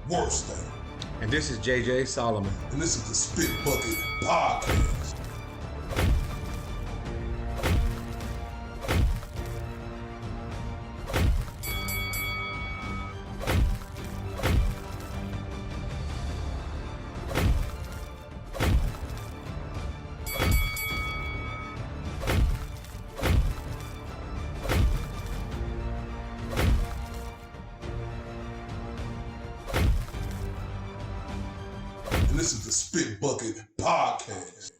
worst thing. And this is JJ Solomon. And this is the Spit Bucket Podcast. This is the Spit Bucket Podcast.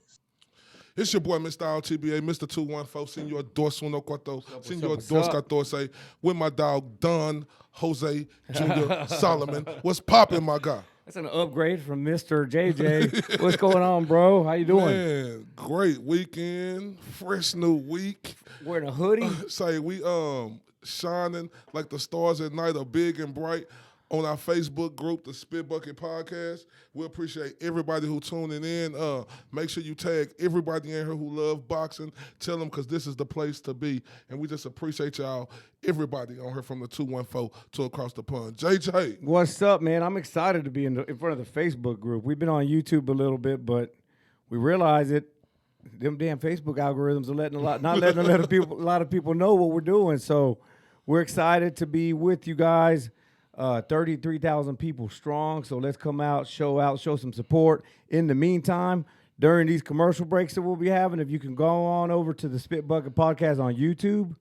It's your boy, Mr. RTBA, Mr. 214, Senor Dos Uno Cuatro, Senor Dos Catorce, with my dog, Don Jose Jr. Solomon. What's poppin', my guy? That's an upgrade from Mr. JJ. What's going on, bro? How you doing? Man, great weekend, fresh new week. Wearing a hoodie? Say we shining like the stars at night are big and bright on our Facebook group, the Spit Bucket Podcast. We appreciate everybody who tuning in. Make sure you tag everybody in here who love boxing. Tell them because this is the place to be. And we just appreciate y'all, everybody on here from the 214 to across the pond. JJ. What's up, man? I'm excited to be in front of the Facebook group. We've been on YouTube a little bit, but we realize it. Them damn Facebook algorithms are not letting a lot of people know what we're doing. So we're excited to be with you guys. 33,000 people strong, so let's come out, show some support. In the meantime, during these commercial breaks that we'll be having, if you can go on over to the Spit Bucket Podcast on YouTube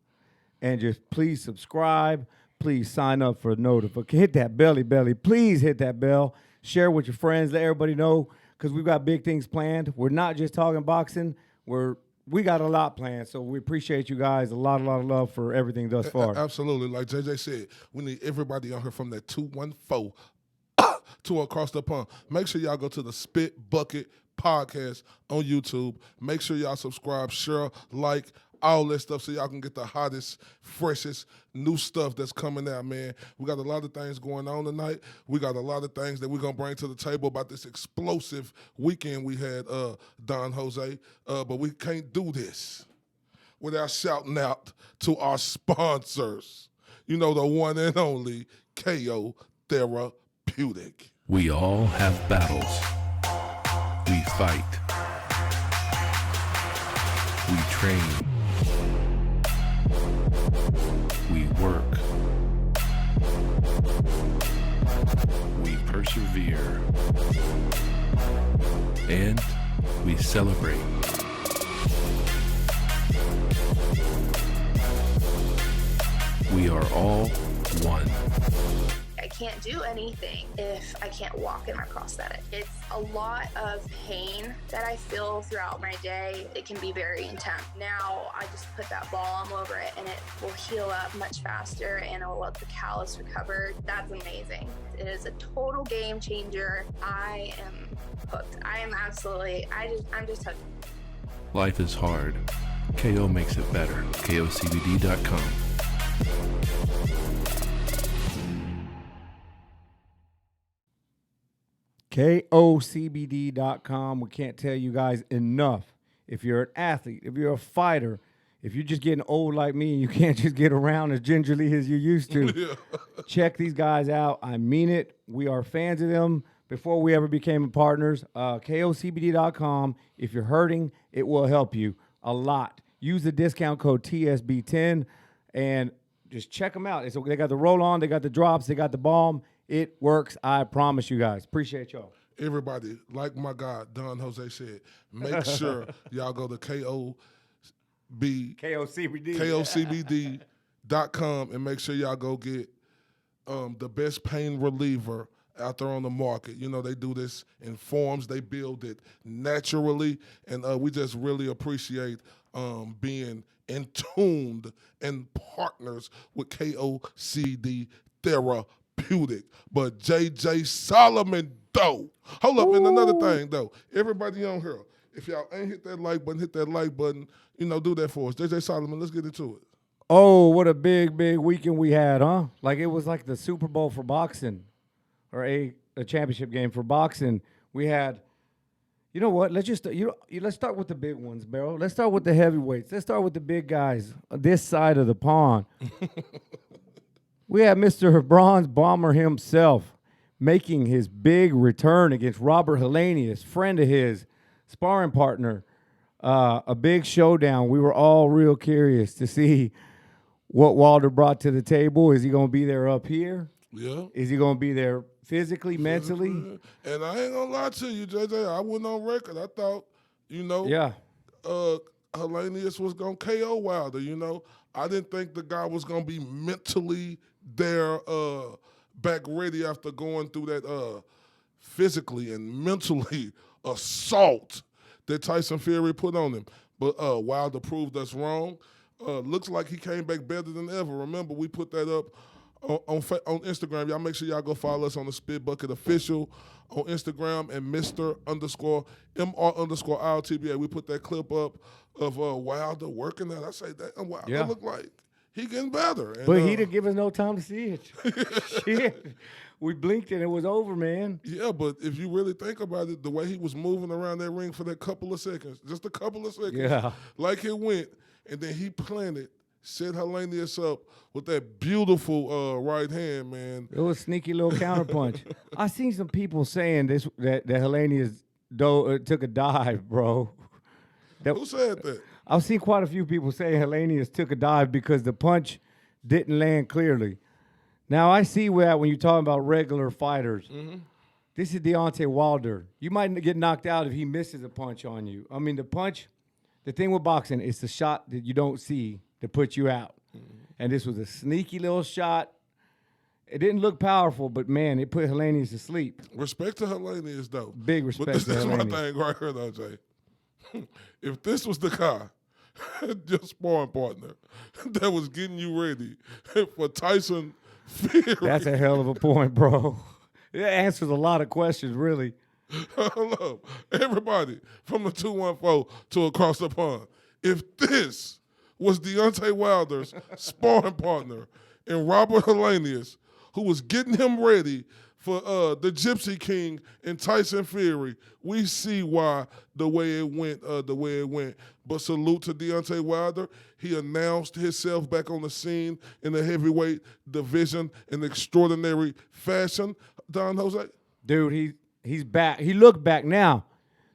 and just please subscribe, please sign up for notification. Hit that belly, please hit that bell. Share with your friends, let everybody know, because we've got big things planned. We're not just talking boxing, we got a lot planned, so we appreciate you guys. A lot of love for everything thus far. Absolutely. Like JJ said, we need everybody on here from that 214 to across the pond. Make sure y'all go to the Spit Bucket Podcast on YouTube. Make sure y'all subscribe, share, like, all that stuff so y'all can get the hottest, freshest, new stuff that's coming out, man. We got a lot of things going on tonight. We got a lot of things that we're going to bring to the table about this explosive weekend we had, Don Jose. But we can't do this without shouting out to our sponsors. You know, the one and only KO Therapeutic. We all have battles. We fight. We train. We work. We persevere. And we celebrate. We are all one. I can't do anything if I can't walk in my prosthetic. It's a lot of pain that I feel throughout my day. It can be very intense. Now I just put that balm over it and it will heal up much faster and it will let the callus recover. That's amazing. It is a total game changer. I am hooked. I'm just hooked. Life is hard. KO makes it better. KOCBD.com. KOCBD.com. We can't tell you guys enough. If you're an athlete, if you're a fighter, if you're just getting old like me and you can't just get around as gingerly as you used to, check these guys out. I mean it. We are fans of them before we ever became partners. KOCBD.com. If you're hurting, it will help you a lot. Use the discount code TSB10 and just check them out. They got the roll-on, they got the drops, they got the balm. It works, I promise you guys. Appreciate y'all. Everybody, like my guy, Don Jose said, make sure y'all go to KOCBD.com and make sure y'all go get the best pain reliever out there on the market. You know, they do this in forms. They build it naturally. And we just really appreciate being in tuned and partners with KOCD Therapeutic. But JJ Solomon, though. Hold up, and another thing, though. Everybody on here, if y'all ain't hit that like button, hit that like button. You know, do that for us. JJ Solomon, let's get into it. Oh, what a big weekend we had, huh? Like it was like the Super Bowl for boxing or a championship game for boxing. We had, you know what? Let's just let's start with the big ones, bro. Let's start with the heavyweights. Let's start with the big guys on this side of the pond. We had Mr. Bronze Bomber himself, making his big return against Robert Helenius, friend of his, sparring partner. A big showdown. We were all real curious to see what Wilder brought to the table. Is he going to be there up here? Yeah. Is he going to be there physically, mentally? And I ain't gonna lie to you, JJ. I went on record. I thought, Helenius was gonna KO Wilder. I didn't think the guy was gonna be mentally there, back ready after going through that physically and mentally assault that Tyson Fury put on him. But Wilder proved us wrong. Looks like he came back better than ever. Remember, we put that up on Instagram. Y'all make sure y'all go follow us on the Spit Bucket Official on Instagram and Mr_MR_ILTBA. We put that clip up of Wilder working out. I say that Wilder look like he getting better. And, but he didn't give us no time to see it. Shit. We blinked and it was over, man. Yeah, but if you really think about it, the way he was moving around that ring for that couple of seconds, just a couple of seconds, like it went, and then he planted, set Helenius up with that beautiful right hand, man. It was a sneaky little counterpunch. I seen some people saying that Helenius took a dive, bro. Who said that? I've seen quite a few people say Helenius took a dive because the punch didn't land clearly. Now, I see that when you're talking about regular fighters. Mm-hmm. This is Deontay Wilder. You might get knocked out if he misses a punch on you. I mean, the thing with boxing, it's the shot that you don't see that puts you out. Mm-hmm. And this was a sneaky little shot. It didn't look powerful, but, man, it put Helenius to sleep. Respect to Helenius, though. Big respect to Helenius. This is my thing right here, though, Jay. If this was the guy, your sparring partner, that was getting you ready for Tyson Fury. That's a hell of a point, bro. It answers a lot of questions, really. Hello, everybody from the 214 to across the pond. If this was Deontay Wilder's sparring partner and Robert Helenius, who was getting him ready for the Gypsy King and Tyson Fury, we see why the way it went. But salute to Deontay Wilder. He announced himself back on the scene in the heavyweight division in extraordinary fashion. Don Jose? Dude, he's back. He looked back. Now,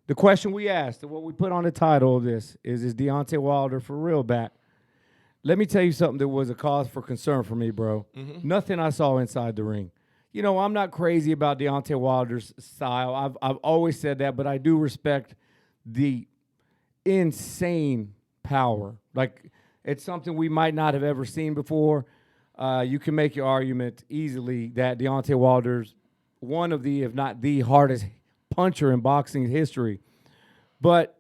the question we asked, what we put on the title of this is Deontay Wilder for real back? Let me tell you something that was a cause for concern for me, bro. Mm-hmm. Nothing I saw inside the ring. I'm not crazy about Deontay Wilder's style. I've always said that, but I do respect the insane power. Like, it's something we might not have ever seen before. You can make your argument easily that Deontay Wilder's one of the, if not the hardest puncher in boxing history. But,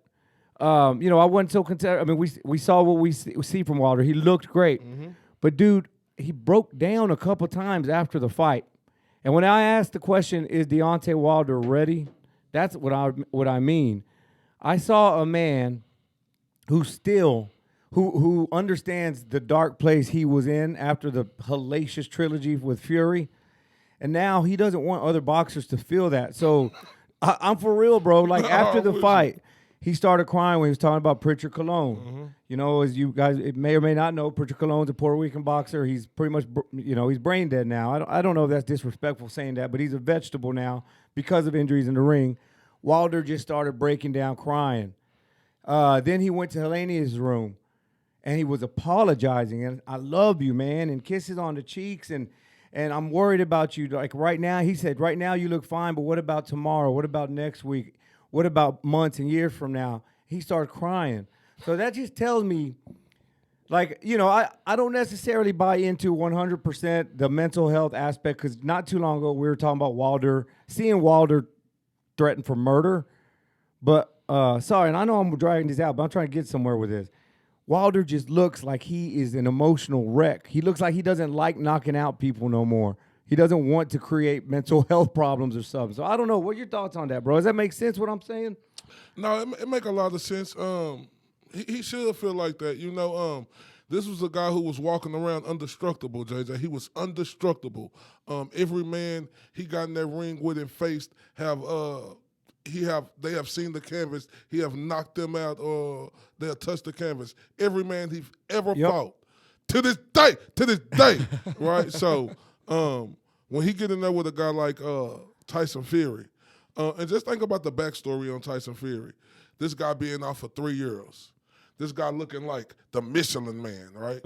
I wasn't so content. I mean, we saw what we see from Wilder. He looked great. Mm-hmm. But, dude, he broke down a couple times after the fight. And when I asked the question, is Deontay Wilder ready? That's what I mean. I saw a man who understands the dark place he was in after the hellacious trilogy with Fury. And now he doesn't want other boxers to feel that. So I'm for real, bro. Like, after the fight, he started crying when he was talking about Pritchard Colon. Mm-hmm. As you guys may or may not know, Pritchard Colon's a Puerto Rican boxer. He's pretty much, he's brain dead now. I don't know if that's disrespectful saying that, but he's a vegetable now because of injuries in the ring. Wilder just started breaking down crying. Then he went to Helenius' room, and he was apologizing. And I love you, man, and kisses on the cheeks. And I'm worried about you. Like, right now, he said, right now you look fine, but what about tomorrow? What about next week? What about months and years from now? He started crying. So that just tells me, like, I don't necessarily buy into 100% the mental health aspect, because not too long ago we were talking about seeing Wilder threatened for murder. But, sorry, and I know I'm dragging this out, but I'm trying to get somewhere with this. Wilder just looks like he is an emotional wreck. He looks like he doesn't like knocking out people no more. He doesn't want to create mental health problems or something. So I don't know. What are your thoughts on that, bro? Does that make sense, what I'm saying? No, it make a lot of sense. He should feel like that. This was a guy who was walking around indestructible, JJ. He was indestructible. Every man he got in that ring with and faced they have seen the canvas. He have knocked them out or they have touched the canvas. Every man he's ever fought to this day, right? So, when he get in there with a guy like Tyson Fury, and just think about the backstory on Tyson Fury. This guy being out for 3 years. This guy looking like the Michelin Man, right?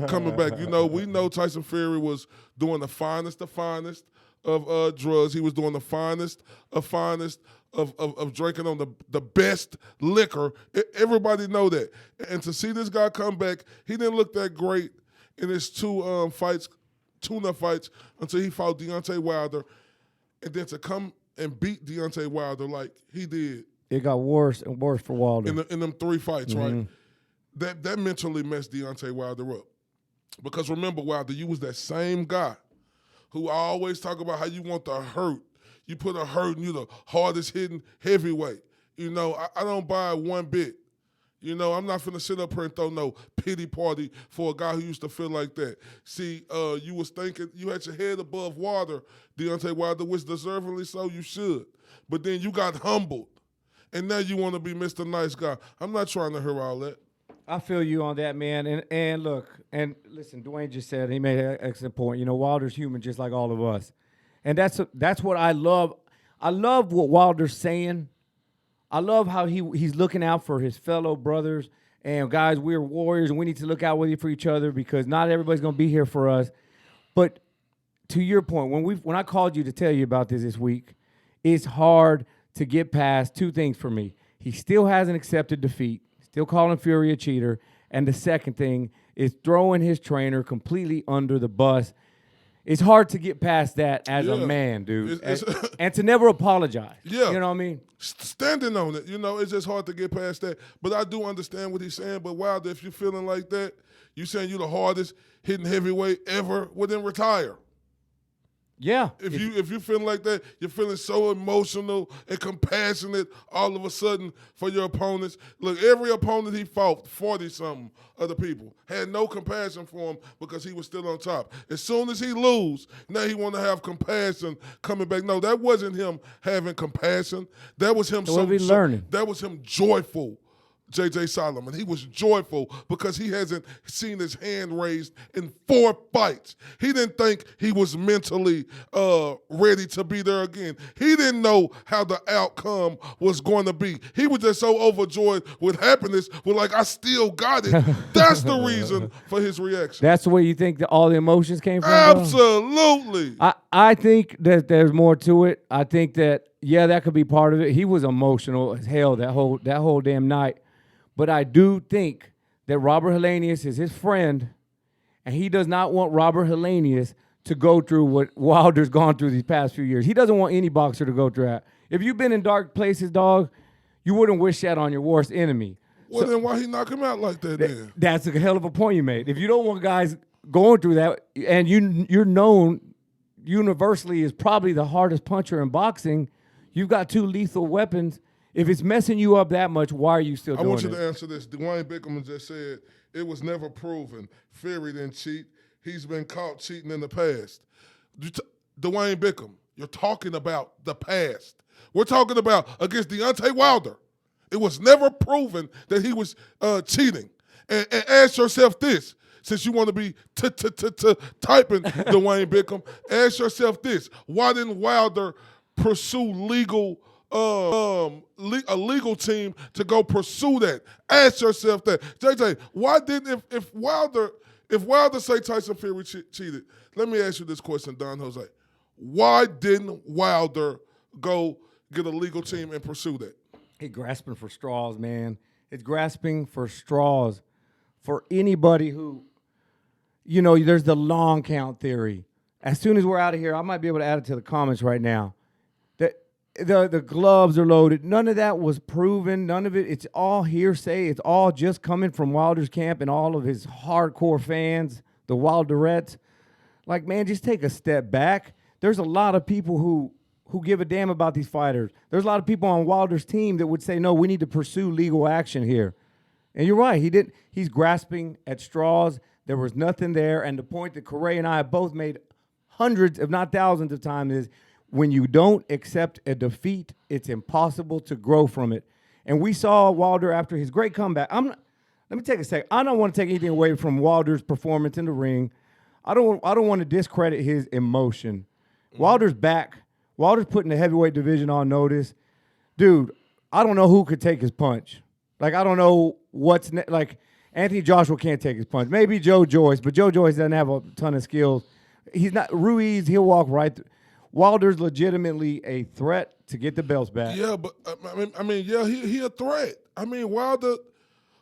Coming back. We know Tyson Fury was doing the finest of drugs. He was doing the finest of drinking on the best liquor. Everybody know that. And to see this guy come back, he didn't look that great in his tuna fights until he fought Deontay Wilder. And then to come and beat Deontay Wilder like he did. It got worse and worse for Wilder. In them 3 fights, right? That mentally messed Deontay Wilder up. Because remember, Wilder, you was that same guy who always talk about how you want the hurt. You put a hurt and you the hardest hitting heavyweight. I don't buy it one bit. I'm not finna sit up here and throw no pity party for a guy who used to feel like that. See, you was thinking you had your head above water, Deontay Wilder, which deservedly so you should. But then you got humbled. And now you want to be Mr. Nice Guy. I'm not trying to hear all that. I feel you on that, man. And look, and listen, Dwayne just said, he made an excellent point. Wilder's human just like all of us. And that's what I love. I love what Wilder's saying. I love how he's looking out for his fellow brothers. And guys, we're warriors, and we need to look out for each other because not everybody's going to be here for us. But to your point, when I called you to tell you about this week, it's hard to get past 2 things for me. He still hasn't accepted defeat, still calling Fury a cheater, and the second thing is throwing his trainer completely under the bus. It's hard to get past that as a man, dude, and to never apologize. Yeah. You know what I mean? Standing on it, it's just hard to get past that. But I do understand what he's saying. But Wilder, if you're feeling like that, you saying you're the hardest hitting heavyweight ever, well then retire. Yeah. If you feeling like that, you're feeling so emotional and compassionate all of a sudden for your opponents. Look, every opponent he fought, 40-something other people, had no compassion for him because he was still on top. As soon as he lose, now he want to have compassion coming back. No, that wasn't him having compassion. That was him learning. That was him joyful. J.J. Solomon. He was joyful because he hasn't seen his hand raised in 4 fights. He didn't think he was mentally ready to be there again. He didn't know how the outcome was going to be. He was just so overjoyed with happiness, I still got it. That's the reason for his reaction. That's where you think that all the emotions came from? Absolutely. I think that there's more to it. I think that, that could be part of it. He was emotional as hell that whole damn night. But I do think that Robert Helenius is his friend, and he does not want Robert Helenius to go through what Wilder's gone through these past few years. He doesn't want any boxer to go through that. If you've been in dark places, dog, you wouldn't wish that on your worst enemy. Well, then why he knock him out like that then? That's a hell of a point you made. If you don't want guys going through that, and you're known universally as probably the hardest puncher in boxing, you've got 2 lethal weapons. If it's messing you up that much, why are you still doing it? I want you to answer this. Dwayne Bickham just said it was never proven Fury didn't cheat. He's been caught cheating in the past. Dwayne Bickham, you're talking about the past. We're talking about against Deontay Wilder. It was never proven that he was cheating. And ask yourself this, since you want to be typing Dwayne Bickham, ask yourself this. Why didn't Wilder pursue a legal team to go pursue that? Ask yourself that. JJ, why didn't if Wilder say Tyson Fury cheated? Let me ask you this question, Don Jose. Why didn't Wilder go get a legal team and pursue that? He's grasping for straws, man. It's grasping for straws for anybody who, there's the long count theory. As soon as we're out of here, I might be able to add it to the comments right now. The gloves are loaded. None of that was proven. None of it. It's all hearsay. It's all just coming from Wilder's camp and all of his hardcore fans, the Wilderettes. Like, man, just take a step back. There's a lot of people who give a damn about these fighters. There's a lot of people on Wilder's team that would say, no, we need to pursue legal action here. And you're right. He's grasping at straws. There was nothing there. And the point that Correa and I have both made hundreds, if not thousands of times is, when you don't accept a defeat, it's impossible to grow from it. And we saw Wilder after his great comeback. Let me take a second. I don't want to take anything away from Wilder's performance in the ring. I don't want to discredit his emotion. Wilder's back. Wilder's putting the heavyweight division on notice. Dude, I don't know who could take his punch. Like, I don't know what's like. Anthony Joshua can't take his punch. Maybe Joe Joyce, but Joe Joyce doesn't have a ton of skills. He's not Ruiz. He'll walk right through. Wilder's legitimately a threat to get the belts back. Yeah, but he a threat. I mean, Wilder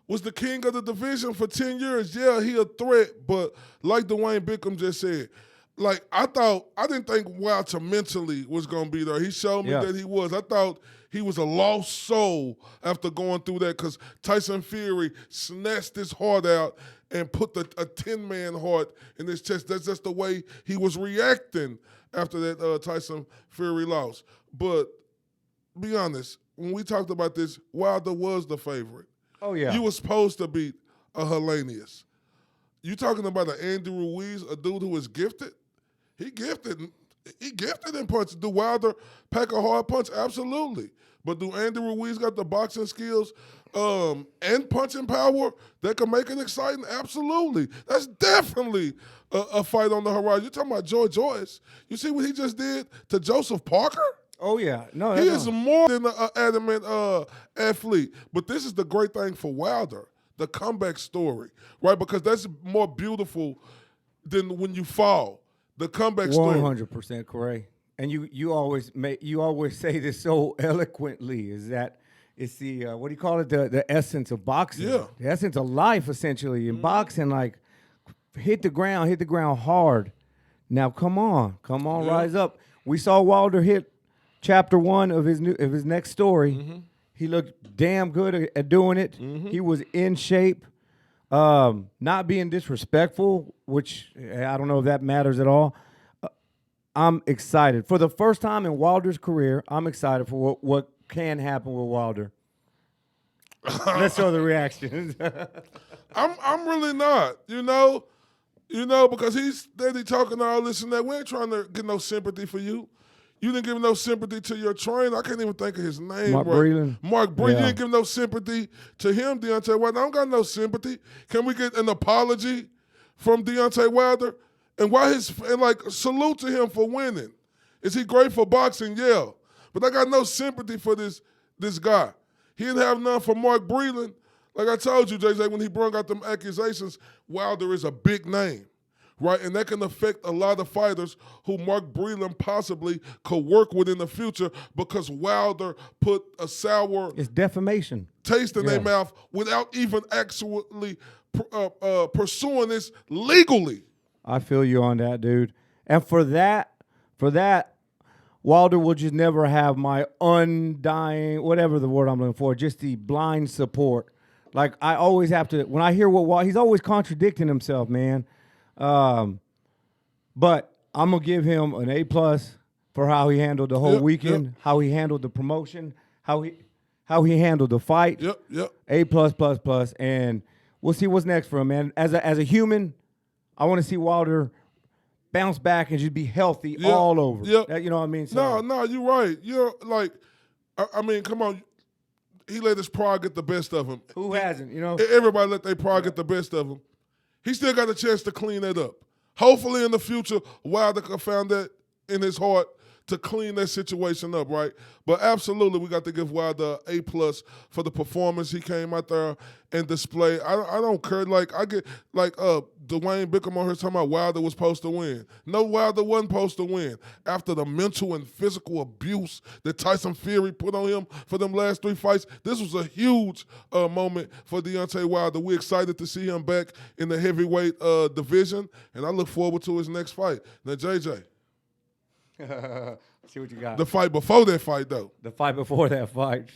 was the king of the division for 10 years. Yeah, he a threat, but like Dwayne Bickham just said, like I didn't think Wilder mentally was gonna be there. He showed me that he was. I thought he was a lost soul after going through that because Tyson Fury snatched his heart out and put a 10-man heart in his chest. That's just the way he was reacting after that Tyson Fury loss. But be honest, when we talked about this, Wilder was the favorite. Oh, yeah. You were supposed to beat a Helenius. You talking about an Andy Ruiz, a dude who is gifted? He gifted in punches. Do Wilder pack a hard punch? Absolutely. But do Andy Ruiz got the boxing skills and punching power that can make it exciting? Absolutely. That's definitely a fight on the horizon. You're talking about Joe Joyce. You see what he just did to Joseph Parker? Oh, yeah. No, He is more than an adamant athlete. But this is the great thing for Wilder, the comeback story, right? Because that's more beautiful than when you fall. The comeback story. 100% correct. And you always say this so eloquently is that it's the what do you call it, the essence of boxing. Yeah. The essence of life essentially in boxing, like hit the ground hard. Now come on, rise up. We saw Wilder hit chapter 1 of his next story. He looked damn good at doing it. He was in shape. Not being disrespectful, which I don't know if that matters at all. I'm excited. For the first time in Wilder's career, I'm excited for what can happen with Wilder. Let's show the reactions. I'm really not, you know, because he's steady talking all this and that. We ain't trying to get no sympathy for you. You didn't give no sympathy to your trainer. I can't even think of his name. Mark Breland. Mark Breland. You didn't give no sympathy to him, Deontay Wilder. I don't got no sympathy. Can we get an apology from Deontay Wilder? And salute to him for winning. Is he great for boxing? Yeah. But I got no sympathy for this guy. He didn't have none for Mark Breland. Like I told you, JJ, when he brought out them accusations, Wilder is a big name, right? And that can affect a lot of fighters who Mark Breland possibly could work with in the future because Wilder put a sour It's defamation. taste in their mouth without even actually pursuing this legally. I feel you on that, dude. And for that, Wilder will just never have my undying, whatever the word I'm looking for, just the blind support. Like, I always have to, when I hear he's always contradicting himself, man. But I'm going to give him an A+ for how he handled the whole weekend, how he handled the promotion, how he handled the fight. Yep. A+++. And we'll see what's next for him, man. As a human, I want to see Wilder bounce back and just be healthy all over. Yep. You know what I mean? So, No, you're right. You're like, I mean, come on. He let his pride get the best of him. who hasn't, you know? Everybody let their pride get the best of him. He still got a chance to clean that up. Hopefully in the future, Wilder can find that in his heart to clean that situation up, right? But absolutely, we got to give Wilder A+ for the performance he came out there and displayed. I don't care. Like, I get, Dwayne Bickham on here talking about Wilder was supposed to win. No, Wilder wasn't supposed to win. After the mental and physical abuse that Tyson Fury put on him for them last 3 fights, this was a huge moment for Deontay Wilder. We're excited to see him back in the heavyweight division, and I look forward to his next fight. Now, JJ. See what you got. The fight before that fight, though. The fight before that fight.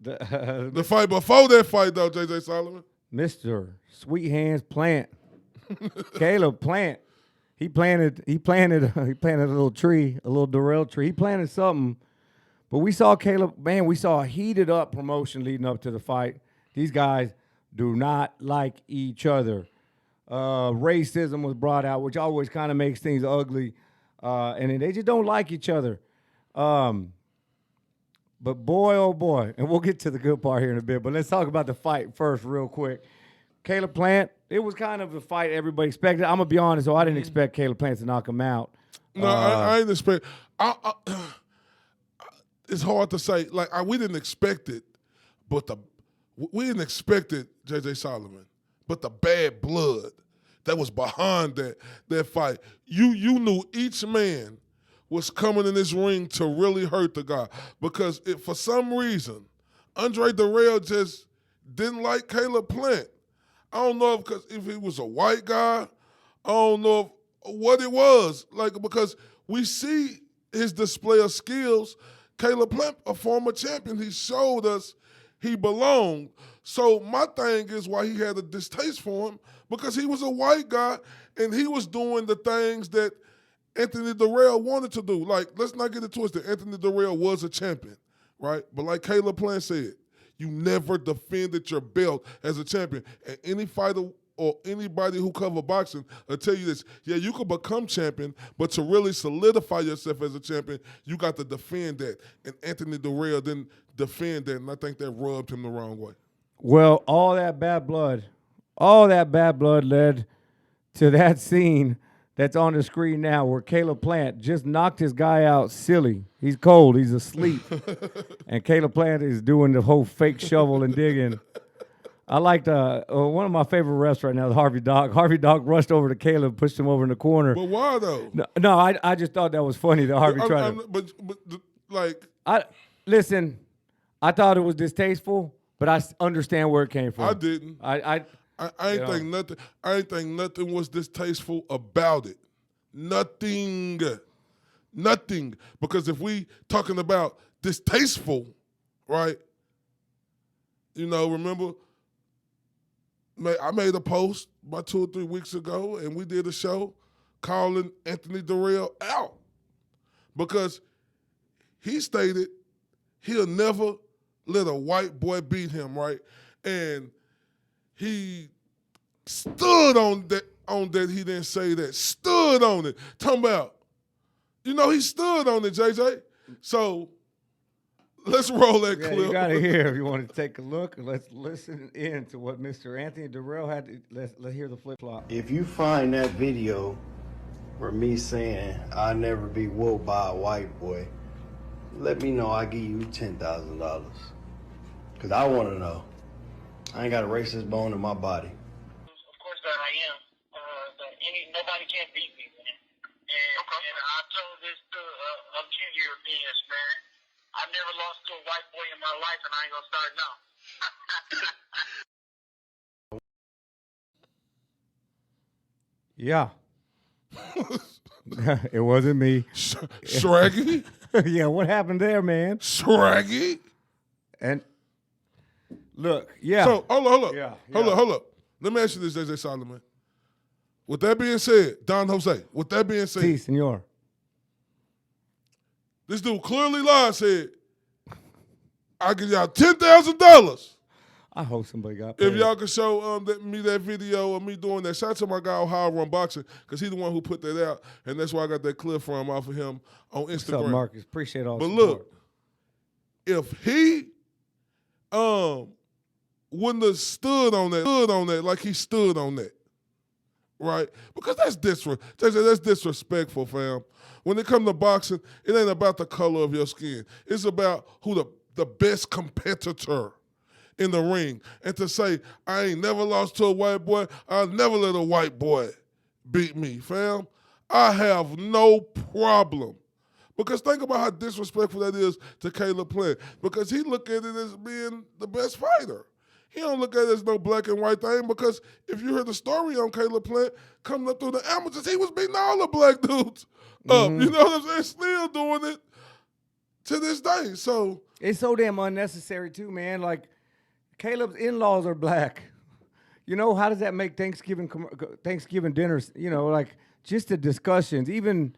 The fight before that fight, though, JJ Solomon. Mr. Sweet Hands Plant. Caleb Plant. He planted a little tree, a little Durrell tree. He planted something. But we saw Caleb, man, we saw a heated up promotion leading up to the fight. These guys do not like each other. Racism was brought out, which always kind of makes things ugly. And they just don't like each other. But boy, oh boy, and we'll get to the good part here in a bit, but let's talk about the fight first real quick. Caleb Plant, it was kind of a fight everybody expected. I'm going to be honest, so I didn't expect Caleb Plant to knock him out. No, I didn't expect. It's hard to say. Like we didn't expect it, but we didn't expect it, J.J. Solomon. But the bad blood that was behind that fight, you knew each man was coming in this ring to really hurt the guy because for some reason, Andre Darrell just didn't like Caleb Plant. I don't know if he was a white guy. I don't know what it was. Because we see his display of skills. Caleb Plant, a former champion, he showed us he belonged. So my thing is why he had a distaste for him, because he was a white guy and he was doing the things that Anthony Darrell wanted to do. Let's not get it twisted. Anthony Darrell was a champion, right? But like Caleb Plant said, you never defended your belt as a champion. And any fighter or anybody who cover boxing will tell you this. Yeah, you can become champion, but to really solidify yourself as a champion, you got to defend that. And Anthony Darrell didn't defend that, and I think that rubbed him the wrong way. Well, all that bad blood led to that scene that's on the screen now where Caleb Plant just knocked his guy out silly. He's cold. He's asleep. And Caleb Plant is doing the whole fake shovel and digging. I liked one of my favorite refs right now is Harvey Dock. Harvey Dock rushed over to Caleb, pushed him over in the corner. But why though? No, I just thought that was funny that Harvey tried to. Listen, I thought it was distasteful, but I understand where it came from. I didn't. I ain't think nothing. I ain't think nothing was distasteful about it. Nothing. Because if we talking about distasteful, right? Remember, I made a post about 2 or 3 weeks ago, and we did a show calling Anthony Darrell out because he stated he'll never let a white boy beat him, right? And he stood on that. He didn't say that. Stood on it. Talking about, he stood on it, JJ. So let's roll that clip. You got to hear if you want to take a look. Let's listen in to what Mr. Anthony Darrell had to. Let's hear the flip-flop. If you find that video for me saying I'll never be whooped by a white boy, let me know. I'll give you $10,000. Because I want to know. I ain't got a racist bone in my body. Of course that I am. But nobody can beat me, man. And I told this to a few Europeans, man. I've never lost to a white boy in my life, and I ain't gonna start now. Yeah. It wasn't me. Shraggy? Yeah, what happened there, man? Shraggy? And look, yeah. So, hold up. Yeah, Hold up. Let me ask you this, J.J. Solomon. With that being said, Don Jose, with that being said. Si, senor. This dude clearly lied, said, I'll give y'all $10,000. I hope somebody got paid. If y'all could show me that video of me doing that. Shout out to my guy Ohio Run Boxing, because he's the one who put that out, and that's why I got that clip from off of him on Instagram. What's up, Marcus? Appreciate all the But support. look, if he wouldn't have stood on that like he stood on that, right? Because that's disrespectful, fam. When it comes to boxing, it ain't about the color of your skin. It's about who the best competitor in the ring. And to say, I ain't never lost to a white boy, I'll never let a white boy beat me, fam. I have no problem. Because think about how disrespectful that is to Caleb Plant. Because he look at it as being the best fighter. He don't look at it as no black and white thing, because if you heard the story on Caleb Plant coming up through the amateurs, he was beating all the black dudes up. You know what I'm saying? Still doing it to this day. So it's so damn unnecessary too, man. Like, Caleb's in-laws are black. How does that make Thanksgiving dinners, just the discussions, even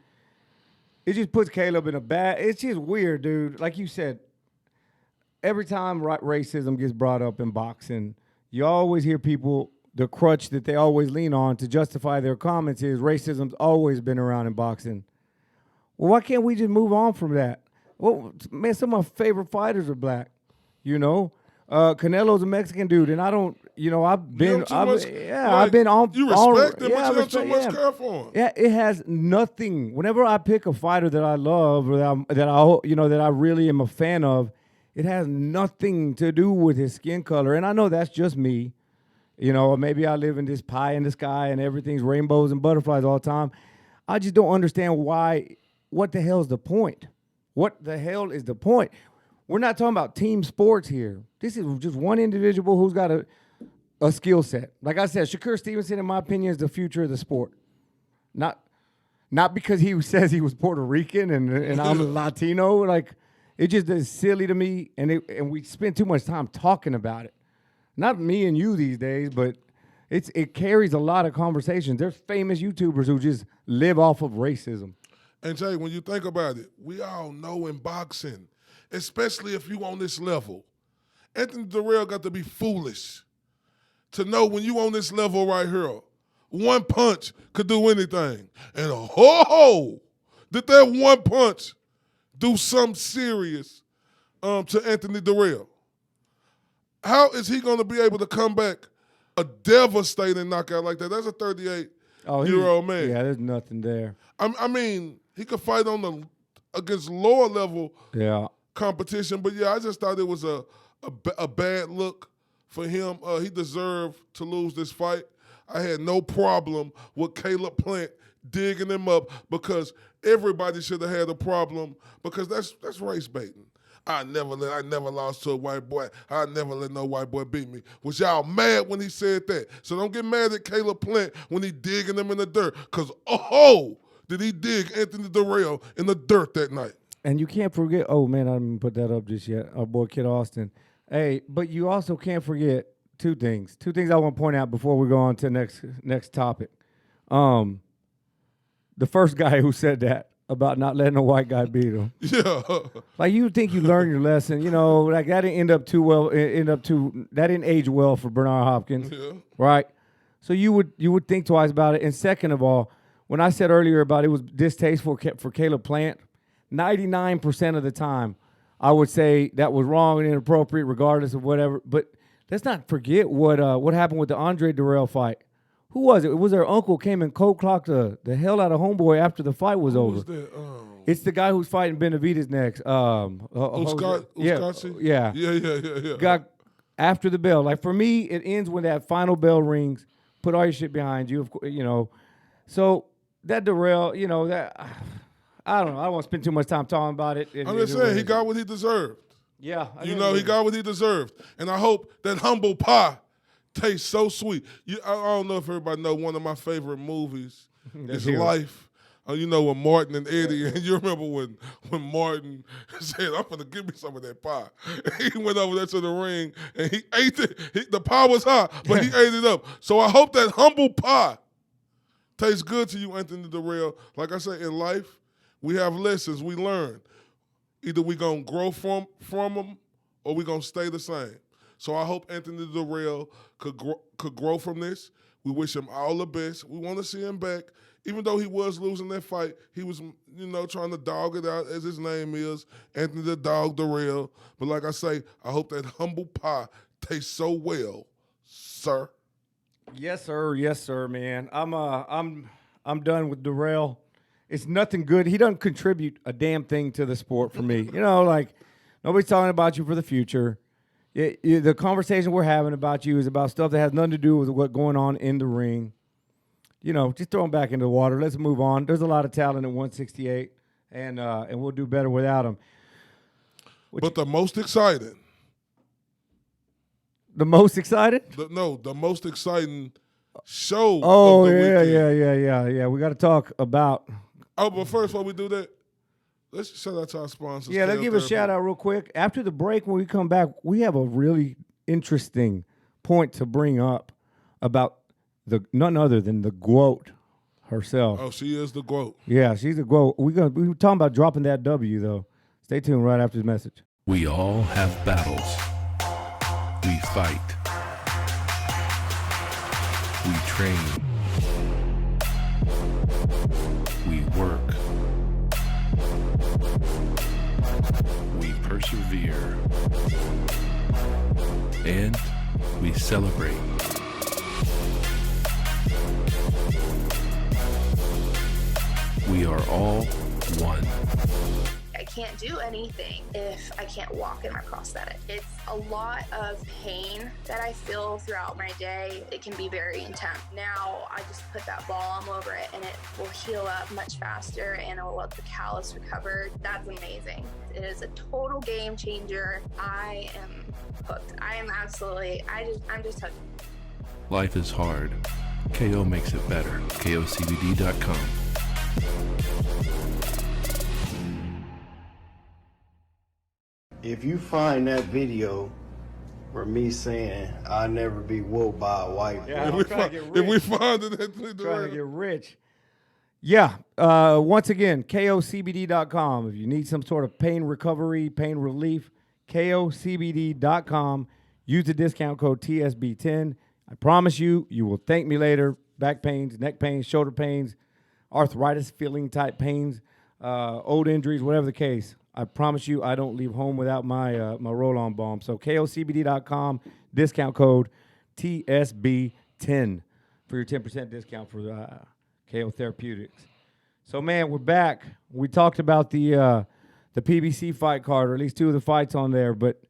it just puts Caleb in a bad, it's just weird, dude. Like you said, every time racism gets brought up in boxing, you always hear people, the crutch that they always lean on to justify their comments is racism's always been around in boxing. Well, why can't we just move on from that? Well, man, some of my favorite fighters are black, Canelo's a Mexican dude, and I don't, I've been on. You on, respect him, yeah, but you don't too much care for him. Yeah, it has nothing. Whenever I pick a fighter that I love or that I really am a fan of, it has nothing to do with his skin color. And I know that's just me. Maybe I live in this pie in the sky and everything's rainbows and butterflies all the time. I just don't understand why. What the hell is the point? What the hell is the point? We're not talking about team sports here. This is just one individual who's got a skill set. Like I said, Shakur Stevenson, in my opinion, is the future of the sport. Not because he says he was Puerto Rican and I'm Latino. Like, it just is silly to me, and we spend too much time talking about it. Not me and you these days, but it carries a lot of conversations. There's famous YouTubers who just live off of racism. And Jay, when you think about it, we all know in boxing, especially if you on this level, Anthony Durrell got to be foolish to know when you on this level right here, one punch could do anything. And did that one punch do something serious to Anthony Durrell? How is he going to be able to come back a devastating knockout like that? That's a 38-year-old man. Yeah, there's nothing there. I mean, he could fight against lower level competition, but I just thought it was a bad look for him. He deserved to lose this fight. I had no problem with Caleb Plant digging him up because everybody should have had a problem because that's race baiting. I never lost to a white boy. I never let no white boy beat me. Was y'all mad when he said that? So don't get mad at Caleb Plant when he digging him in the dirt because, did he dig Anthony Durrell in the dirt that night. And you can't forget, I didn't put that up just yet, our boy Kid Austin. Hey, but you also can't forget two things. Two things I want to point out before we go on to next topic. The first guy who said that about not letting a white guy beat him. Yeah. Like, you think you learned your lesson, like that didn't that didn't age well for Bernard Hopkins. Yeah. Right? So you would think twice about it. And second of all, when I said earlier about it was distasteful for Caleb Plant, 99% of the time I would say that was wrong and inappropriate regardless of whatever. But let's not forget what happened with the Andre Durrell fight. Who was it? It was their uncle came and cold-clocked the hell out of homeboy after the fight was over. Who was that? It's the guy who's fighting Benavidez next. Uskatsi? Yeah. Yeah. Got after the bell. Like, for me, it ends when that final bell rings. Put all your shit behind you, So that Durrell, that I don't know. I don't want to spend too much time talking about it. I'm just saying he got what he deserved. Yeah. He got what he deserved. And I hope that humble pie tastes so sweet. I don't know if everybody know one of my favorite movies is Life. With Martin and Eddie. And you remember when Martin said, I'm going to give me some of that pie. He went over there to the ring and he ate it. The pie was hot, but he ate it up. So I hope that humble pie tastes good to you, Anthony Durrell. Like I say, in life, we have lessons we learn. Either we going to grow from them or we going to stay the same. So I hope Anthony Durrell could grow from this. We wish him all the best. We want to see him back. Even though he was losing that fight, he was, trying to dog it out, as his name is, Anthony the Dog Durrell. But like I say, I hope that humble pie tastes so well, sir. Yes, sir. Yes, sir, man. I'm done with Durrell. It's nothing good. He doesn't contribute a damn thing to the sport for me. Nobody's talking about you for the future. The conversation we're having about you is about stuff that has nothing to do with what's going on in the ring. Just throw him back into the water. Let's move on. There's a lot of talent at 168, and we'll do better without him. But the most exciting. The most excited? The most exciting show. Oh, of the yeah. We got to talk about. Oh, but first, before we do that, let's shout out to our sponsors. Yeah, let's give a shout out real quick. After the break, when we come back, we have a really interesting point to bring up about none other than the GOAT herself. Oh, she is the GOAT. Yeah, she's the GOAT. We were talking about dropping that W, though. Stay tuned right after this message. We all have battles. We fight. We train. We work. We persevere. And We celebrate. We are all one. I can't do anything if I can't walk in my prosthetic. It's a lot of pain that I feel throughout my day. It can be very intense. Now I just put that balm over it and it will heal up much faster and it will let the callus recover. That's amazing. It is a total game changer. I am hooked. I am absolutely, I'm just hooked. Life is hard. KO makes it better. KOCBD.com. If you find that video for me saying I'll never be whooped by a white boy, Yeah, I'm trying to get rich. If we find it, Trying to get rich. Yeah. Once again, KOCBD.com. If you need some sort of pain recovery, pain relief, KOCBD.com. Use the discount code TSB10. I promise you, you will thank me later. Back pains, neck pains, shoulder pains, arthritis feeling type pains, old injuries, whatever the case. I promise you, I don't leave home without my my roll-on balm. So KOCBD.com, discount code TSB10 for your 10% discount for KO Therapeutics. So, man, we're back. We talked about the PBC fight card, or at least two of the fights on there. But,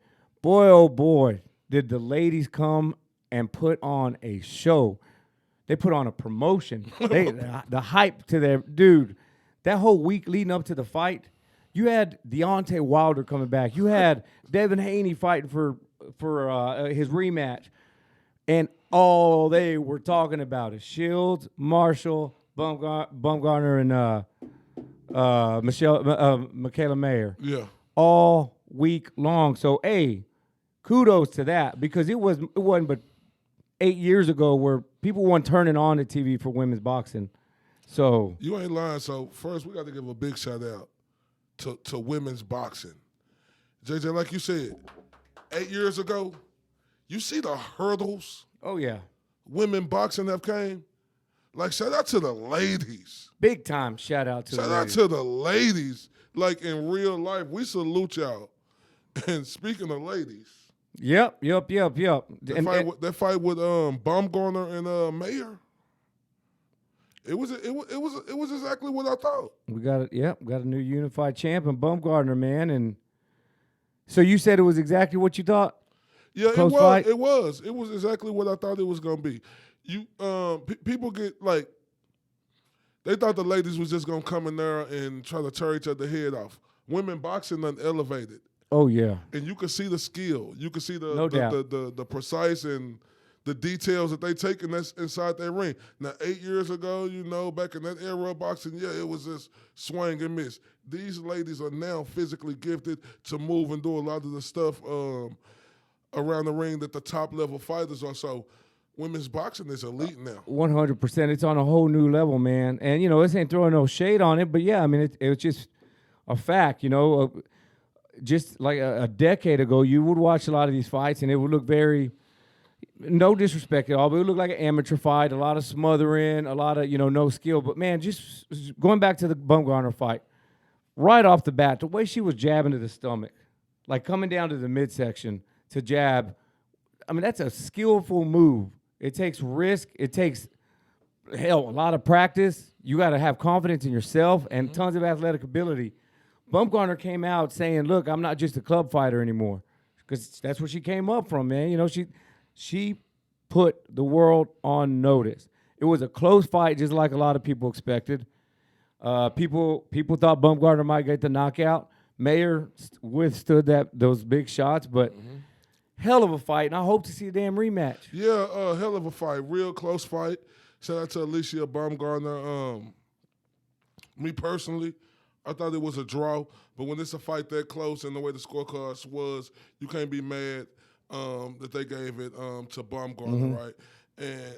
boy, oh, boy, did the ladies come and put on a show. They put on a promotion. The hype to their – dude, that whole week leading up to the fight – you had Deontay Wilder coming back. You had Devin Haney fighting for his rematch. And all they were talking about is Shields, Marshall, Bumgarner, and Michaela Mayer. Yeah. All week long. So, hey, kudos to that, because it wasn't but 8 years ago where people weren't turning on the TV for women's boxing. So You ain't lying. So, first, we got to give a big shout-out to women's boxing. JJ, like you said, 8 years ago, you see the hurdles oh, yeah. women boxing have came? Like, shout out to the ladies. Big time shout out to the Shout out ladies. to the ladies. Like, in real life, we salute y'all. And speaking of ladies, Yep. that fight with Baumgartner and Mayer, it was exactly what I thought. We got it. Yep, got a new unified champion, Bumgarner, man. And so you said it was exactly what you thought? Yeah, Close it was. fight? It was. It was exactly what I thought it was gonna be. You people get like, they thought the ladies was just gonna come in there and try to tear each other head off. Women boxing done elevated. Oh yeah. And you can see the skill. You can see No doubt. the precise and the details that they take in that's inside that ring. Now, 8 years ago, back in that era of boxing, yeah, it was just swing and miss. These ladies are now physically gifted to move and do a lot of the stuff around the ring that the top level fighters are. So, women's boxing is elite now. 100%. It's on a whole new level, man. And this ain't throwing no shade on it, but yeah, I mean, it was just a fact. Just like a decade ago, you would watch a lot of these fights, and it would look very. No disrespect at all, but it looked like an amateur fight, a lot of smothering, a lot of, no skill. But, man, just going back to the Bumgarner fight, right off the bat, the way she was jabbing to the stomach, like coming down to the midsection to jab, I mean, that's a skillful move. It takes risk. It takes, a lot of practice. You got to have confidence in yourself and tons of athletic ability. Bumgarner came out saying, look, I'm not just a club fighter anymore, because that's where she came up from, man. She put the world on notice. It was a close fight, just like a lot of people expected. People thought Bumgarner might get the knockout. Mayer withstood those big shots, but hell of a fight, and I hope to see a damn rematch. Yeah, hell of a fight. Real close fight. Shout out to Alicia Baumgartner. Me personally, I thought it was a draw, but when it's a fight that close and the way the scorecards was, you can't be mad that they gave it to Baumgartner, right?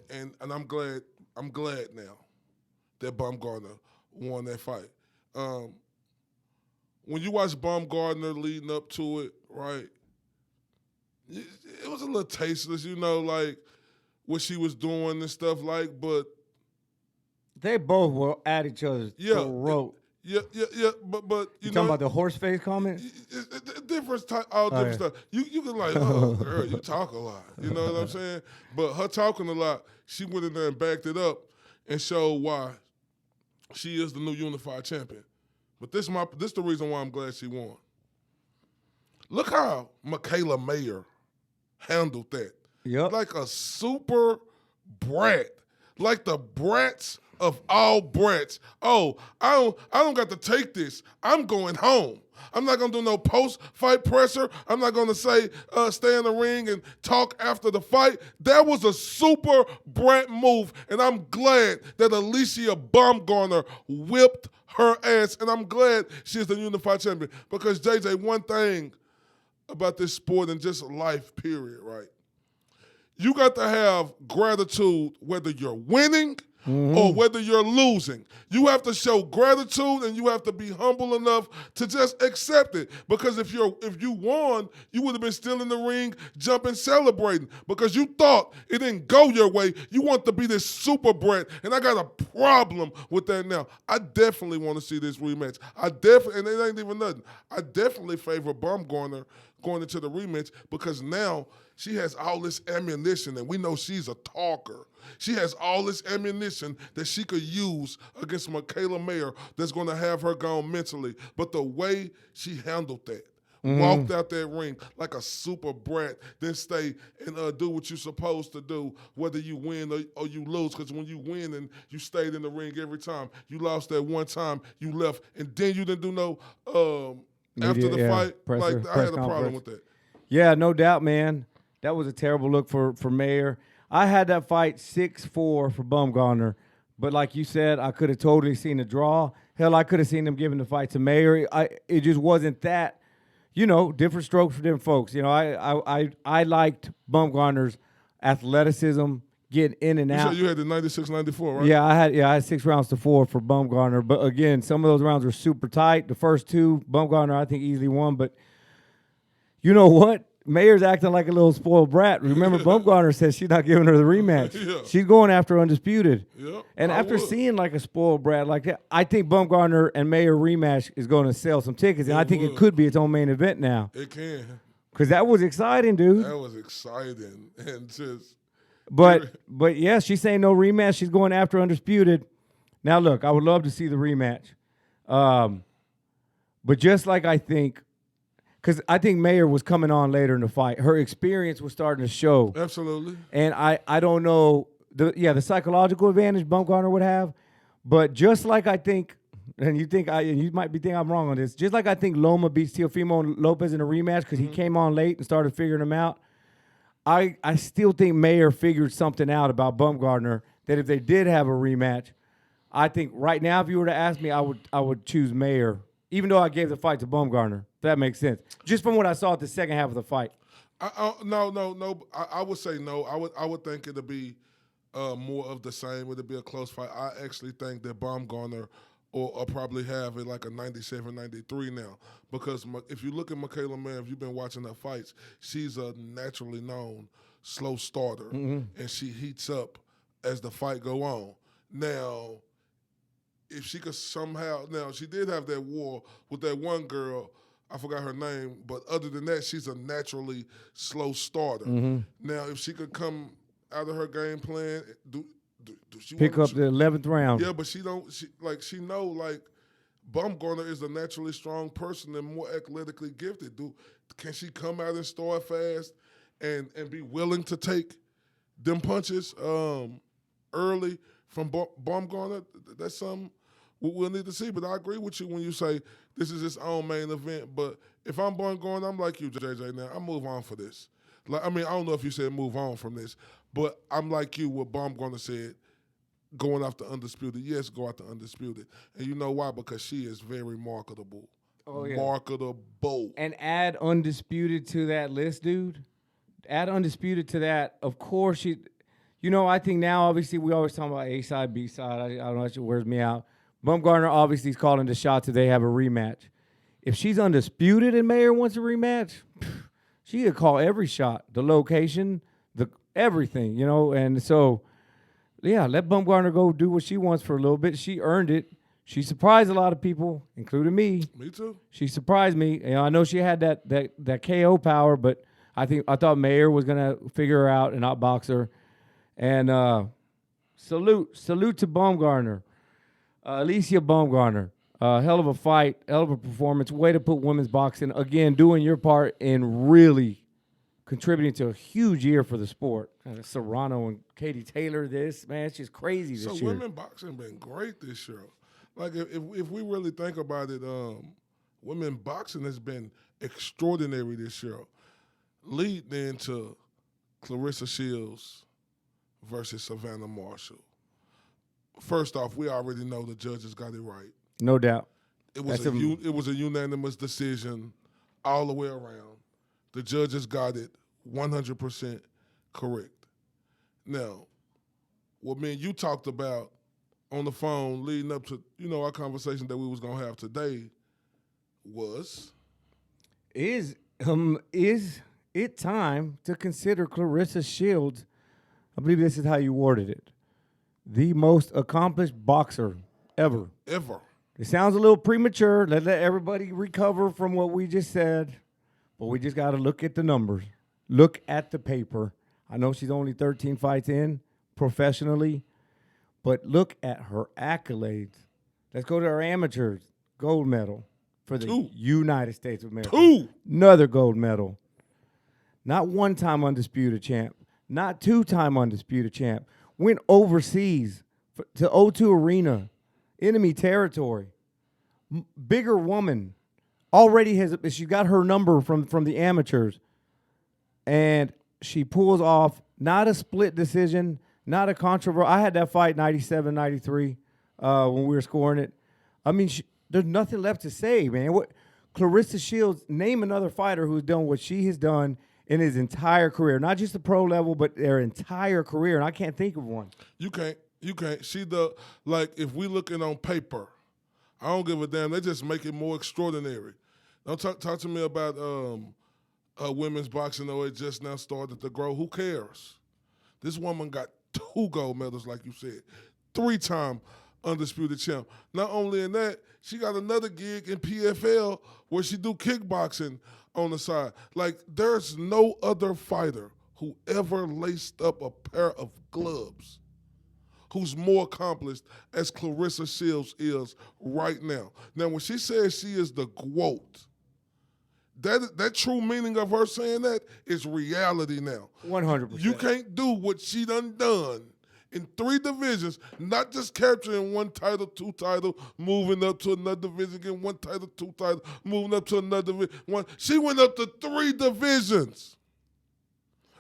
And I'm glad now that Baumgartner won that fight. When you watch Baumgartner leading up to it, right, it was a little tasteless, like what she was doing and stuff but they both were at each other's throat. Yeah, but You know, talking about the horse face comment? different type, all different yeah. stuff. You can like, oh, girl, you talk a lot. You know what I'm saying? But her talking a lot, she went in there and backed it up and showed why she is the new unified champion. But this the reason why I'm glad she won. Look how Michaela Mayer handled that. Yep. Like a super brat. Like the brats of all brats. Oh, I don't got to take this. I'm going home. I'm not gonna do no post-fight pressure. I'm not gonna say stay in the ring and talk after the fight. That was a super brat move, and I'm glad that Alicia Baumgartner whipped her ass, and I'm glad she's the unified champion. Because JJ, one thing about this sport and just life, period, right? You got to have gratitude whether you're winning or whether you're losing. You have to show gratitude and you have to be humble enough to just accept it. Because if you won, you would have been still in the ring, jumping, celebrating. Because you thought it didn't go your way. You want to be this super brat. And I got a problem with that now. I definitely want to see this rematch. And it ain't even nothing. I definitely favor Baumgartner going into the rematch because now she has all this ammunition, and we know she's a talker. She has all this ammunition that she could use against Michaela Mayer that's going to have her gone mentally. But the way she handled that, walked out that ring like a super brat, then stay and do what you're supposed to do, whether you win or you lose. Because when you win and you stayed in the ring every time, you lost that one time, you left, and then you didn't do no after the fight. I had a problem with that. Yeah, no doubt, man. That was a terrible look for Mayer. I had that fight 6-4 for Baumgartner, but like you said, I could have totally seen a draw. Hell, I could have seen them giving the fight to Mayer. It just wasn't that. Different strokes for different folks. I liked Baumgartner's athleticism, getting in and out. You said you had the 96-94, right? Yeah, I had 6 rounds to 4 for Baumgartner. But again, some of those rounds were super tight. The first 2, Baumgartner, I think, easily won. But you know what? Mayer's acting like a little spoiled brat. Remember, Baumgartner says she's not giving her the rematch. Yeah. She's going after Undisputed. Yep, and after seeing like a spoiled brat like that, I think Baumgartner and Mayer rematch is going to sell some tickets. And I think it could be its own main event now. It can. Because that was exciting, dude. That was exciting. And just... But yeah, she's saying no rematch. She's going after Undisputed. Now, look, I would love to see the rematch. But just like I think... Because I think Mayer was coming on later in the fight. Her experience was starting to show. Absolutely. And I don't know, the psychological advantage Baumgartner would have, but just like I think, and you might be thinking I'm wrong on this, just like I think Loma beats Teofimo Lopez in a rematch because he came on late and started figuring him out, I still think Mayer figured something out about Baumgartner that if they did have a rematch, I think right now if you were to ask me, I would choose Mayer, even though I gave the fight to Baumgartner. If that makes sense. Just from what I saw at the second half of the fight. No. I would say no. I would think it'd be more of the same. It'd be a close fight. I actually think that Baumgartner will probably have it like a 97-93 now. Because if you look at Michaela Mayer, if you've been watching her fights, she's a naturally known slow starter. And she heats up as the fight go on. Now, if she could somehow... Now, she did have that war with that one girl... I forgot her name, but other than that, she's a naturally slow starter. Now, if she could come out of her game plan, do she pick up the 11th round? Yeah, but she know Baumgartner is a naturally strong person and more athletically gifted. Can she come out and start fast and be willing to take them punches early from Baumgartner? That's something we'll need to see. But I agree with you when you say this is its own main event. But if I'm Baumgartner, I'm like you, JJ, now. I move on for this. I don't know if you said move on from this, but I'm like you, what Baumgartner said, going after Undisputed. Yes, go after Undisputed. And you know why? Because she is very marketable. Oh, yeah. Marketable. And add Undisputed to that list, dude. Add Undisputed to that. Of course, I think now, obviously, we always talk about A side, B side. I don't know, it wears me out. Baumgartner obviously is calling the shots if they have a rematch. If she's Undisputed and Mayer wants a rematch, she could call every shot, the location, everything, And so, yeah, let Baumgartner go do what she wants for a little bit. She earned it. She surprised a lot of people, including me. Me too. She surprised me. I know she had that KO power, but I thought Mayer was gonna figure her out and outbox her. And salute to Baumgartner, Alicia Baumgartner. Hell of a fight, hell of a performance. Way to put women's boxing again, doing your part in really contributing to a huge year for the sport. Serrano and Katie Taylor, it's just crazy this year. So women boxing been great this year. Like if we really think about it, women boxing has been extraordinary this year. Lead into Clarissa Shields versus Savannah Marshall. First off, we already know the judges got it right. No doubt. It was a unanimous decision all the way around. The judges got it 100% correct. Now, what me and you talked about on the phone leading up to, our conversation that we was going to have today was? Is it time to consider Clarissa Shields, I believe this is how you worded it, the most accomplished boxer ever? Ever. It sounds a little premature. Let everybody recover from what we just said. But we just got to look at the numbers. Look at the paper. I know she's only 13 fights in professionally, but look at her accolades. Let's go to her amateurs. Gold medal for the United States of America. Another gold medal. Not one-time undisputed champ. Not two-time undisputed champ. Went overseas to O2 Arena. Enemy territory. Bigger woman. Already she got her number from the amateurs. And she pulls off not a split decision, not a controversial. I had that fight 97, 93 when we were scoring it. I mean, there's nothing left to say, man. Clarissa Shields, name another fighter who's done what she has done in his entire career. Not just the pro level, but their entire career. And I can't think of one. You can't. If we looking on paper, I don't give a damn. They just make it more extraordinary. Don't talk to me about women's boxing, though it just now started to grow. Who cares? This woman got 2 gold medals, like you said, 3-time undisputed champ. Not only in that, she got another gig in PFL where she do kickboxing on the side. Like, there's no other fighter who ever laced up a pair of gloves who's more accomplished as Clarissa Shields is right now. Now, when she says she is the GOAT, that true meaning of her saying that is reality now. 100%. You can't do what she done in 3 divisions, not just capturing 1 title, 2 title, moving up to another division, getting 1 title, 2 title, moving up to another division. She went up to 3 divisions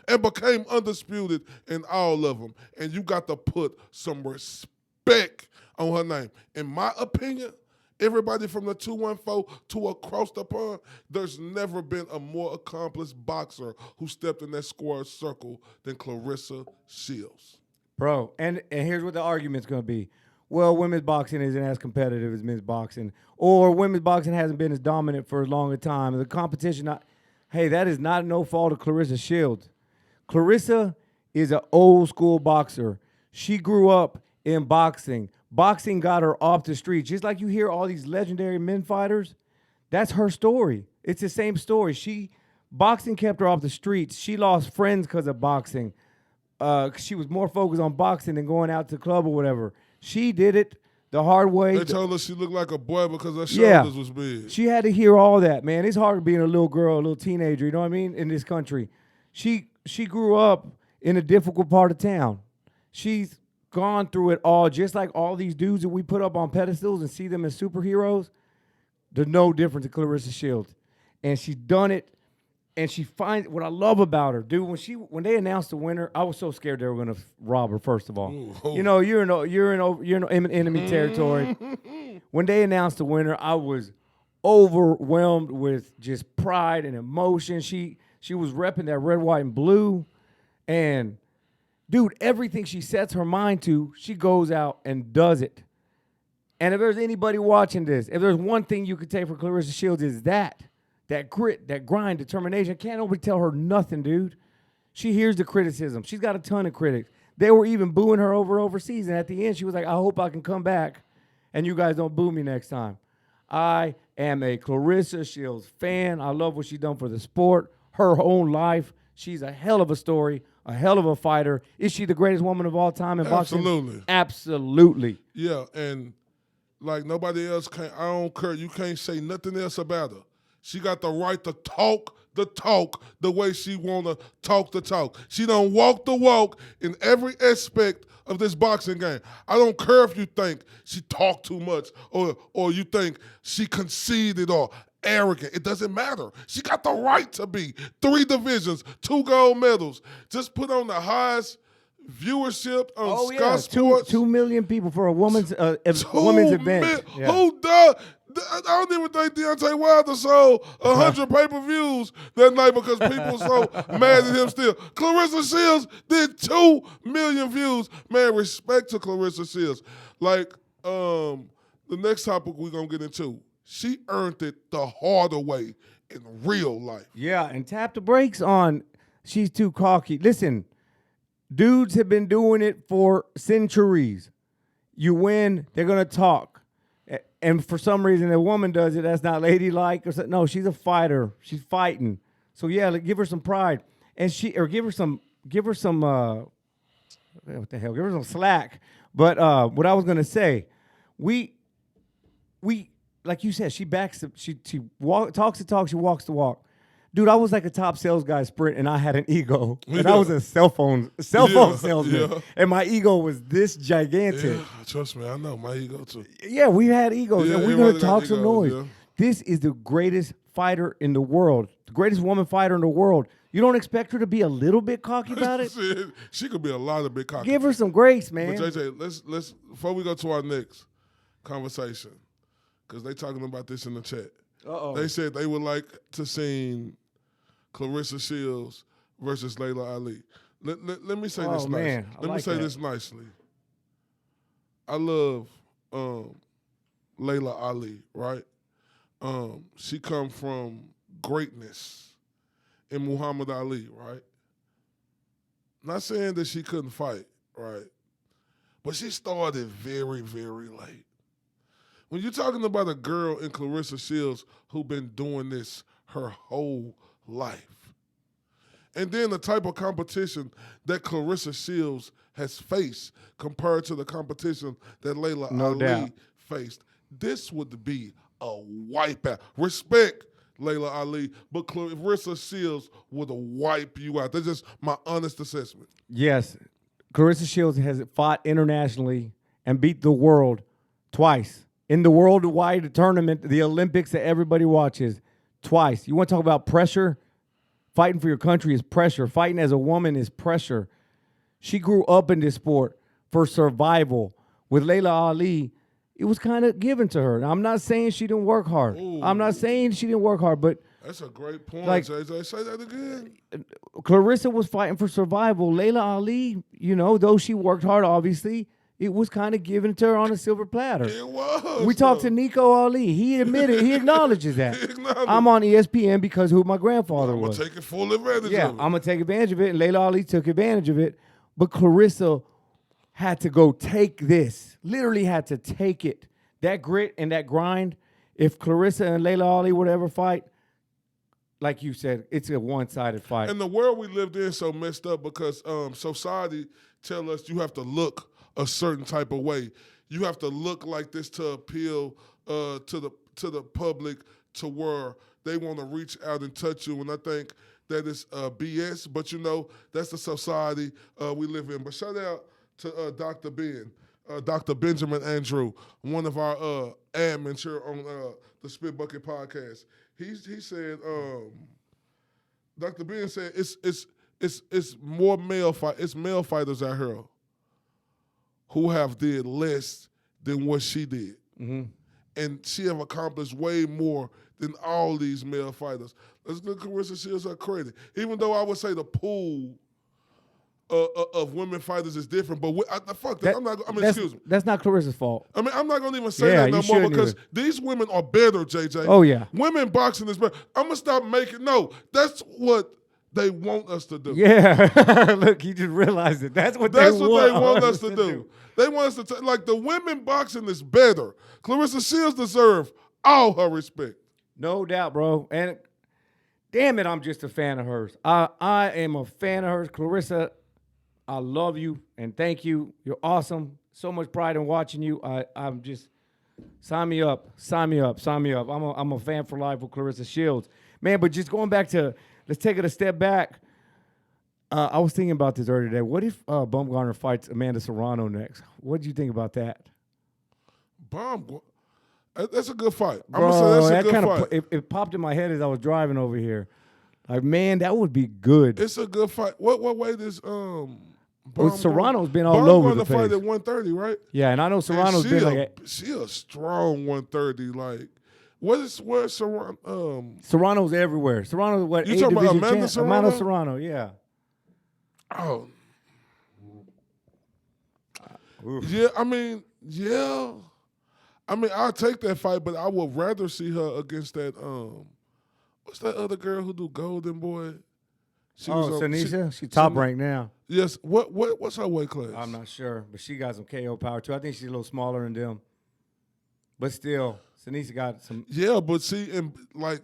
and became undisputed in all of them. And you got to put some respect on her name. In my opinion, everybody from the 214 to across the pond, there's never been a more accomplished boxer who stepped in that square circle than Clarissa Shields. Bro, and here's what the argument's going to be. Well, women's boxing isn't as competitive as men's boxing. Or women's boxing hasn't been as dominant for as long a time. The competition, that is not no fault of Clarissa Shields. Clarissa is an old school boxer. She grew up in boxing. Boxing got her off the streets. Just like you hear all these legendary men fighters, that's her story. It's the same story. Boxing kept her off the streets. She lost friends because of boxing. She was more focused on boxing than going out to the club or whatever. She did it the hard way. They told her she looked like a boy because her shoulders was big. She had to hear all that, man. It's hard being a little girl, a little teenager, you know what I mean, in this country. She grew up in a difficult part of town. She's gone through it all, just like all these dudes that we put up on pedestals and see them as superheroes. There's no difference in Clarissa Shields. And she's done it, and she finds what I love about her, dude. When they announced the winner, I was so scared they were going to rob her. First of all, you know, you're in enemy territory. When they announced the winner, I was overwhelmed with just pride and emotion. She was repping that red, white, and blue. And, dude, everything she sets her mind to, she goes out and does it. And if there's anybody watching this, if there's one thing you could take for Clarissa Shields is that grit, that grind, determination. Can't nobody tell her nothing, dude. She hears the criticism. She's got a ton of critics. They were even booing her overseas. And at the end, she was like, I hope I can come back and you guys don't boo me next time. I am a Clarissa Shields fan. I love what she's done for the sport, her own life. She's a hell of a story, a hell of a fighter. Is she the greatest woman of all time in boxing? Absolutely. Absolutely. Yeah, and like nobody else can. I don't care. You can't say nothing else about her. She got the right to talk the way she want to talk the talk. She don't walk the walk in every aspect of this boxing game. I don't care if you think she talked too much or you think she conceded or arrogant. It doesn't matter. She got the right to be. 3 divisions, 2 gold medals. Just put on the highest viewership on Sky Sports. 2 million people for a woman's event. Who does? I don't even think Deontay Wilder sold 100 pay-per-views that night because people so mad at him still. Clarissa Shields did 2 million views. Man, respect to Clarissa Shields. Like, the next topic we're going to get into, she earned it the harder way in real life. Yeah, and tap the brakes on she's too cocky. Listen, dudes have been doing it for centuries. You win, they're going to talk. And for some reason, a woman does it. That's not ladylike. Or no, she's a fighter. She's fighting. So yeah, give her some pride, and give her some what the hell? Give her some slack. But what I was gonna say, we like you said, she backs. She talks the talk. She walks the walk. Dude, I was like a top sales guy sprint, and I had an ego. And I was a cell phone salesman. And my ego was this gigantic. Yeah, trust me, I know. My ego, too. Yeah, we had egos, and we're going to talk some noise. Yeah. This is the greatest fighter in the world, the greatest woman fighter in the world. You don't expect her to be a little bit cocky about it? She could be a lot of bit cocky. Give her some grace, man. But, JJ, let's before we go to our next conversation, because they talking about this in the chat. Uh-oh. They said they would like to see Clarissa Shields versus Layla Ali. Let me say this nicely. Let me say this nicely. I love Layla Ali, right? She come from greatness in Muhammad Ali, right? Not saying that she couldn't fight, right? But she started very, very late. When you're talking about a girl in Clarissa Shields who been doing this her whole life, and then the type of competition that Clarissa Shields has faced compared to the competition that Layla Ali faced, this would be a wipeout. Respect Layla Ali, but Clarissa Shields would wipe you out. That's just my honest assessment. Yes, Clarissa Shields has fought internationally and beat the world twice. In the worldwide tournament, the Olympics that everybody watches, twice. You want to talk about pressure? Fighting for your country is pressure. Fighting as a woman is pressure. She grew up in this sport for survival. With Layla Ali, it was kind of given to her. Now, I'm not saying she didn't work hard. Ooh. I'm not saying she didn't work hard, but that's a great point, like, JJ. Say that again. Clarissa was fighting for survival. Layla Ali, though she worked hard, obviously, it was kind of given to her on a silver platter. It was. We talked to Nico Ali. He admitted, he acknowledges that. I'm on ESPN because who my grandfather was. I'm taking full advantage of it. Yeah, I'm going to take advantage of it, and Layla Ali took advantage of it. But Clarissa had to go take this, literally had to take it. That grit and that grind, if Clarissa and Layla Ali would ever fight, like you said, it's a one-sided fight. And the world we lived in so messed up because society tell us you have to look a certain type of way. You have to look like this to appeal to the public, to where they want to reach out and touch you. And I think that is BS, but that's the society we live in. But shout out to Dr. Dr. Benjamin Andrew, one of our admins here on the Spit Bucket podcast. He said, Dr. Ben said it's more male fighters out here who have did less than what she did. Mm-hmm. And she have accomplished way more than all these male fighters. Let's give Clarissa Shields her credit. Even though I would say the pool of women fighters is different, but excuse me. That's not Clarissa's fault. I mean, I'm not going to even say that no more because these women are better, JJ. Oh, yeah. Women boxing is better. I'm going to stop making, that's what they want us to do. Yeah. Look, you just realized it. That's what they want us to do. They want us to like the women boxing is better. Clarissa Shields deserve all her respect. No doubt, bro. And damn it, I'm just a fan of hers. I am a fan of hers. Clarissa, I love you and thank you. You're awesome. So much pride in watching you. I'm just sign me up. I'm a fan for life with Clarissa Shields. Man, but just going back to, let's take it a step back. I was thinking about this earlier today. What if Bumgarner fights Amanda Serrano next? What do you think about that? That's a good fight. Bro, I'm gonna say that's a good fight. It popped in my head as I was driving over here. Like, man, that would be good. It's a good fight. What weight is Serrano's been all over the place. Fight place. at 130, right? Yeah, and I know Serrano's been like she a strong 130. Like, where Serrano? Serrano's everywhere. Serrano's what? You talking about Amanda Serrano? Amanda Serrano, yeah. Oh. Yeah, I mean, I'll take that fight, but I would rather see her against that what's that other girl who do Golden Boy? Sanisha? She's top ranked now. Yes. What's her weight class? I'm not sure, but she got some KO power too. I think she's a little smaller than them. But still, Sanisha got some. Yeah, but see, and like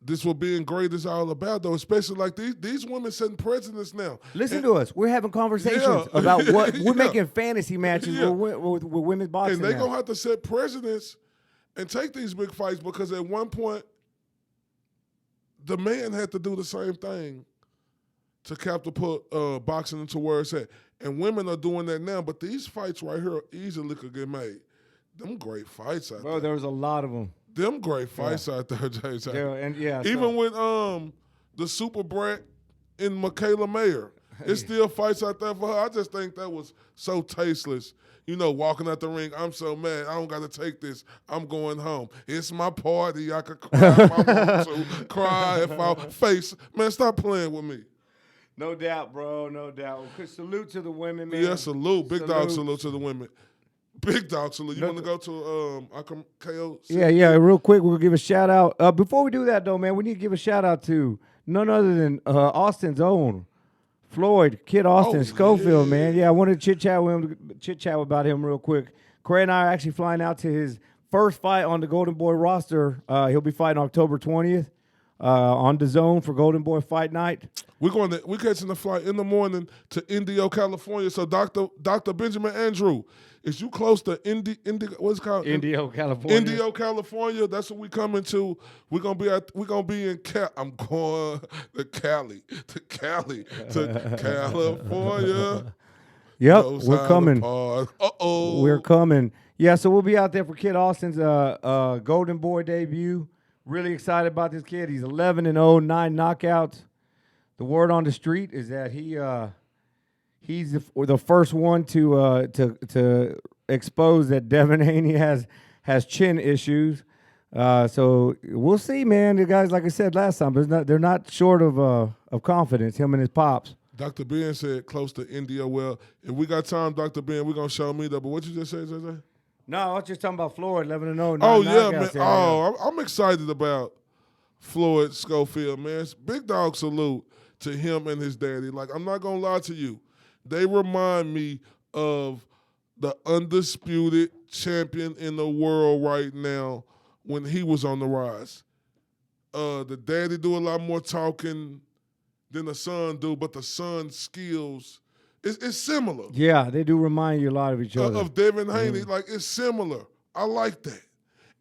this what being great is all about, though, especially like these women setting precedents now. Listen to us. We're having conversations about what we're making fantasy matches with women's boxing. And they're now. going to have to set precedents and take these big fights because at one point, the man had to do the same thing to catapult boxing into where it's at. And women are doing that now, but these fights right here easily could get made. Them great fights out there. Bro, there was a lot of them. Them great fights out there, Jay. Even with the Super Brat and Michaela Mayer, it's still fights out there for her. I just think that was so tasteless. You know, walking out the ring, I'm so mad. I don't got to take this. I'm going home. It's my party. I could cry if I want to, cry if I face. Man, stop playing with me. No doubt, bro. No doubt. Salute to the women, man. Yeah, salute. Big dog salute to the women. Big dog salute. You want to go to KO? Yeah. Real quick, we'll give a shout out. Before we do that, though, man, we need to give a shout out to none other than Austin's own Floyd, Kid Austin Schofield, man. Yeah, I wanted to chit chat about him real quick. Craig and I are actually flying out to his first fight on the Golden Boy roster. He'll be fighting October 20th on the Zone for Golden Boy Fight Night. We're catching the flight in the morning to Indio, California. So Dr. Benjamin Andrew, is you close to what's it called? Indio, California. Indio, California. That's what we coming to. We're gonna be in I'm going to California. Yep, Those we're coming. We're coming. Yeah, so we'll be out there for Kid Austin's Golden Boy debut. Really excited about this kid. He's 11-0, 9 knockouts. The word on the street is that he's the first one to expose that Devin Haney has chin issues. So we'll see, man. The guys, like I said last time, they're not short of confidence. Him and his pops. Dr. Ben said close to India. Well, if we got time, Dr. Ben, we're gonna show me that. But what you just said, JJ? No, I was just talking about Floyd, 11-0. Oh yeah, man. I'm excited about Floyd Schofield, man. It's big dog salute to him and his daddy. Like, I'm not gonna lie to you, they remind me of the undisputed champion in the world right now when he was on the rise. The daddy do a lot more talking than the son do, but the son's skills, it's similar. Yeah, they do remind you a lot of each other. Of Devin Haney, like, it's similar. I like that.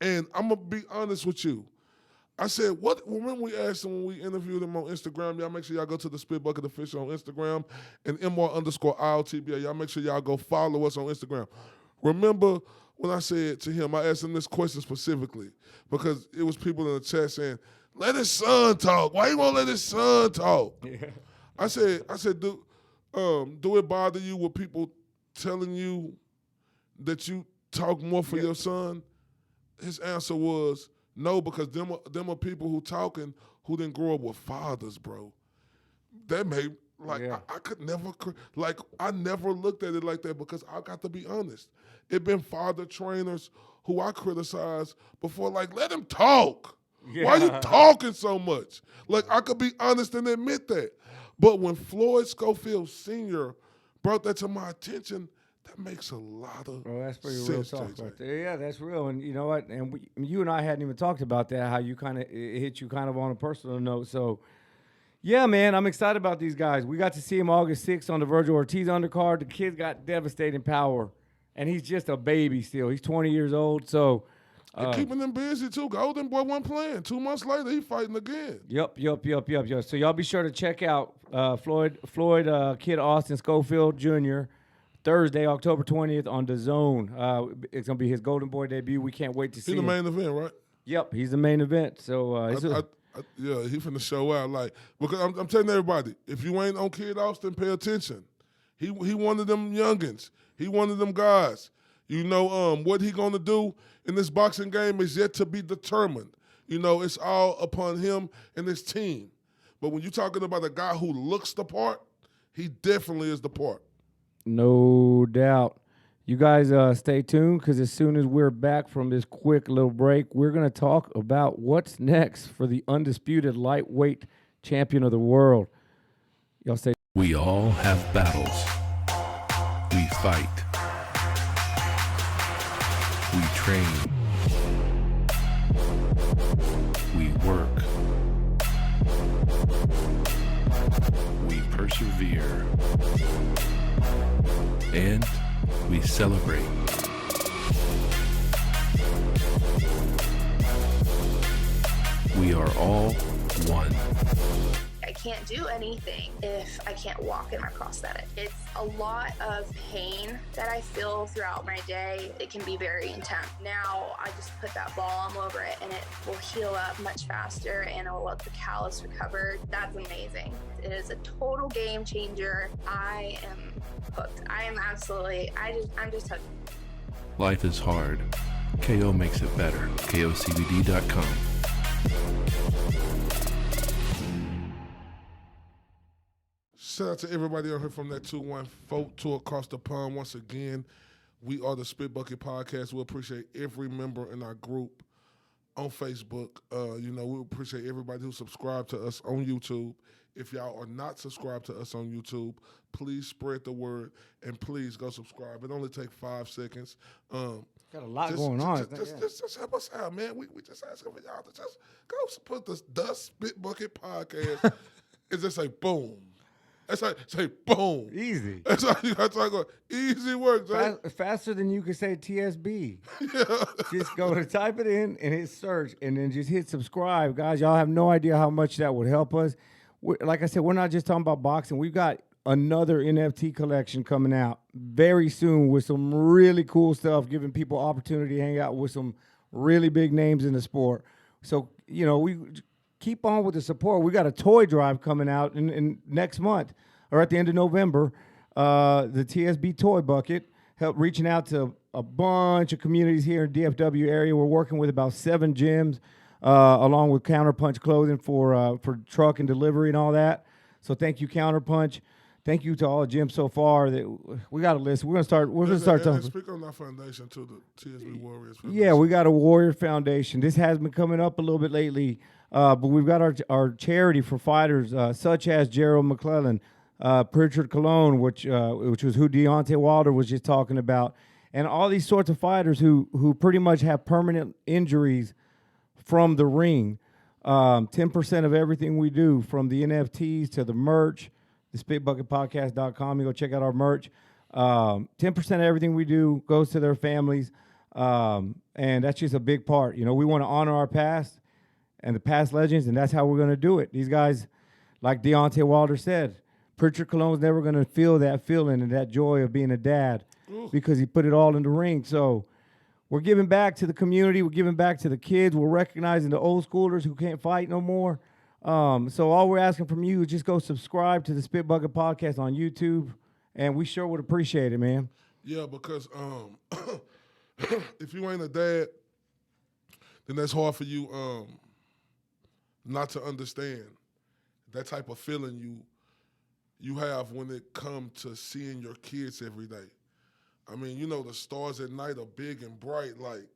And I'm going to be honest with you. I said, when we asked him, when we interviewed him on Instagram, y'all make sure y'all go to the Spit Bucket Official on Instagram and MR_ILTBA. Y'all make sure y'all go follow us on Instagram. Remember when I said to him, I asked him this question specifically because it was people in the chat saying, let his son talk. Why you won't let his son talk? Yeah. I said, do it bother you with people telling you that you talk more for your son? His answer was no, because them are people who talking who didn't grow up with fathers, bro. That made, I could never, I never looked at it like that because I got to be honest. It been father trainers who I criticized before, let him talk. Yeah. Why you talking so much? I could be honest and admit that. But when Floyd Schofield Sr. brought that to my attention, That makes a lot of that's pretty sense, real talk JJ. right there. Yeah, that's real. And you know what? And you and I hadn't even talked about that, how you kind of it hit you kind of on a personal note. So, yeah, man, I'm excited about these guys. We got to see him August 6th on the Virgil Ortiz undercard. The kid's got devastating power, and he's just a baby still. He's 20 years old, so. And keeping them busy, too. Golden Boy wasn't playing. 2 months later, he fighting again. Yep. So y'all be sure to check out Floyd Kid Austin Schofield Jr. Thursday, October 20th on DAZN. It's going to be his Golden Boy debut. We can't wait to see He him. the main event, right? Yep, he's the main event. So Yeah, he finna show out. Like, because I'm telling everybody, if you ain't on Kid Austin, pay attention. He one of them youngins. He one of them guys. You know, what he gonna do in this boxing game is yet to be determined. You know, it's all upon him and his team. But when you're talking about a guy who looks the part, he definitely is the part. no doubt. You guys stay tuned, because as soon as we're back from this quick little break, we're going to talk about what's next for the undisputed lightweight champion of the world. Y'all stay. We all have battles. We fight. We train. We work. We persevere. And we celebrate. We are all one. I can't do anything if I can't walk in my prosthetic. It's a lot of pain that I feel throughout my day. It can be very intense. Now I just put that balm over it and it will heal up much faster and it will let the callus recover. That's amazing. It is a total game changer. I am hooked. I'm just hooked. Life is hard. KO makes it better. KOCBD.com. Shout out to everybody out here from that 214 to across the pond. Once again, we are the Spit Bucket Podcast. We appreciate every member in our group on Facebook. We appreciate everybody who subscribed to us on YouTube. If y'all are not subscribed to us on YouTube, please spread the word and please go subscribe. It only takes 5 seconds. Got a lot going on. Just help us out, man. We just asking for y'all to just go put the Spit Bucket Podcast and just say boom. That's like say boom. Easy. That's how you got to go. Easy work, Jay. Faster than you can say TSB. Yeah. Just go to type it in and hit search and then just hit subscribe. Guys, y'all have no idea how much that would help us. Like I said, we're not just talking about boxing. We've got another NFT collection coming out very soon with some really cool stuff, giving people opportunity to hang out with some really big names in the sport. So, we keep on with the support. We got a toy drive coming out in next month or at the end of November. The TSB Toy Bucket, reaching out to a bunch of communities here in DFW area. We're working with about 7 gyms, along with Counterpunch Clothing for truck and delivery and all that. So thank you, Counterpunch. Thank you to all the gyms so far. We got a list. We're gonna start talking. Speak on our foundation too, the TSB Warriors Foundation. Yeah, we got a Warrior Foundation. This has been coming up a little bit lately, but we've got our charity for fighters such as Gerald McClellan, Pritchard Colon, which was who Deontay Wilder was just talking about, and all these sorts of fighters who pretty much have permanent injuries from the ring. 10% of everything we do, from the NFTs to the merch, the SpitBucketPodcast.com. You go check out our merch. 10% of everything we do goes to their families, and that's just a big part. We want to honor our past and the past legends, and that's how we're going to do it. These guys, like Deontay Wilder said, Pritchard Colon's never going to feel that feeling and that joy of being a dad because he put it all in the ring. So we're giving back to the community. We're giving back to the kids. We're recognizing the old schoolers who can't fight no more. So all we're asking from you is just go subscribe to the Spit Bucket Podcast on YouTube, and we sure would appreciate it, man. Yeah, because if you ain't a dad, then that's hard for you not to understand that type of feeling you have when it comes to seeing your kids every day. I mean, the stars at night are big and bright. Like,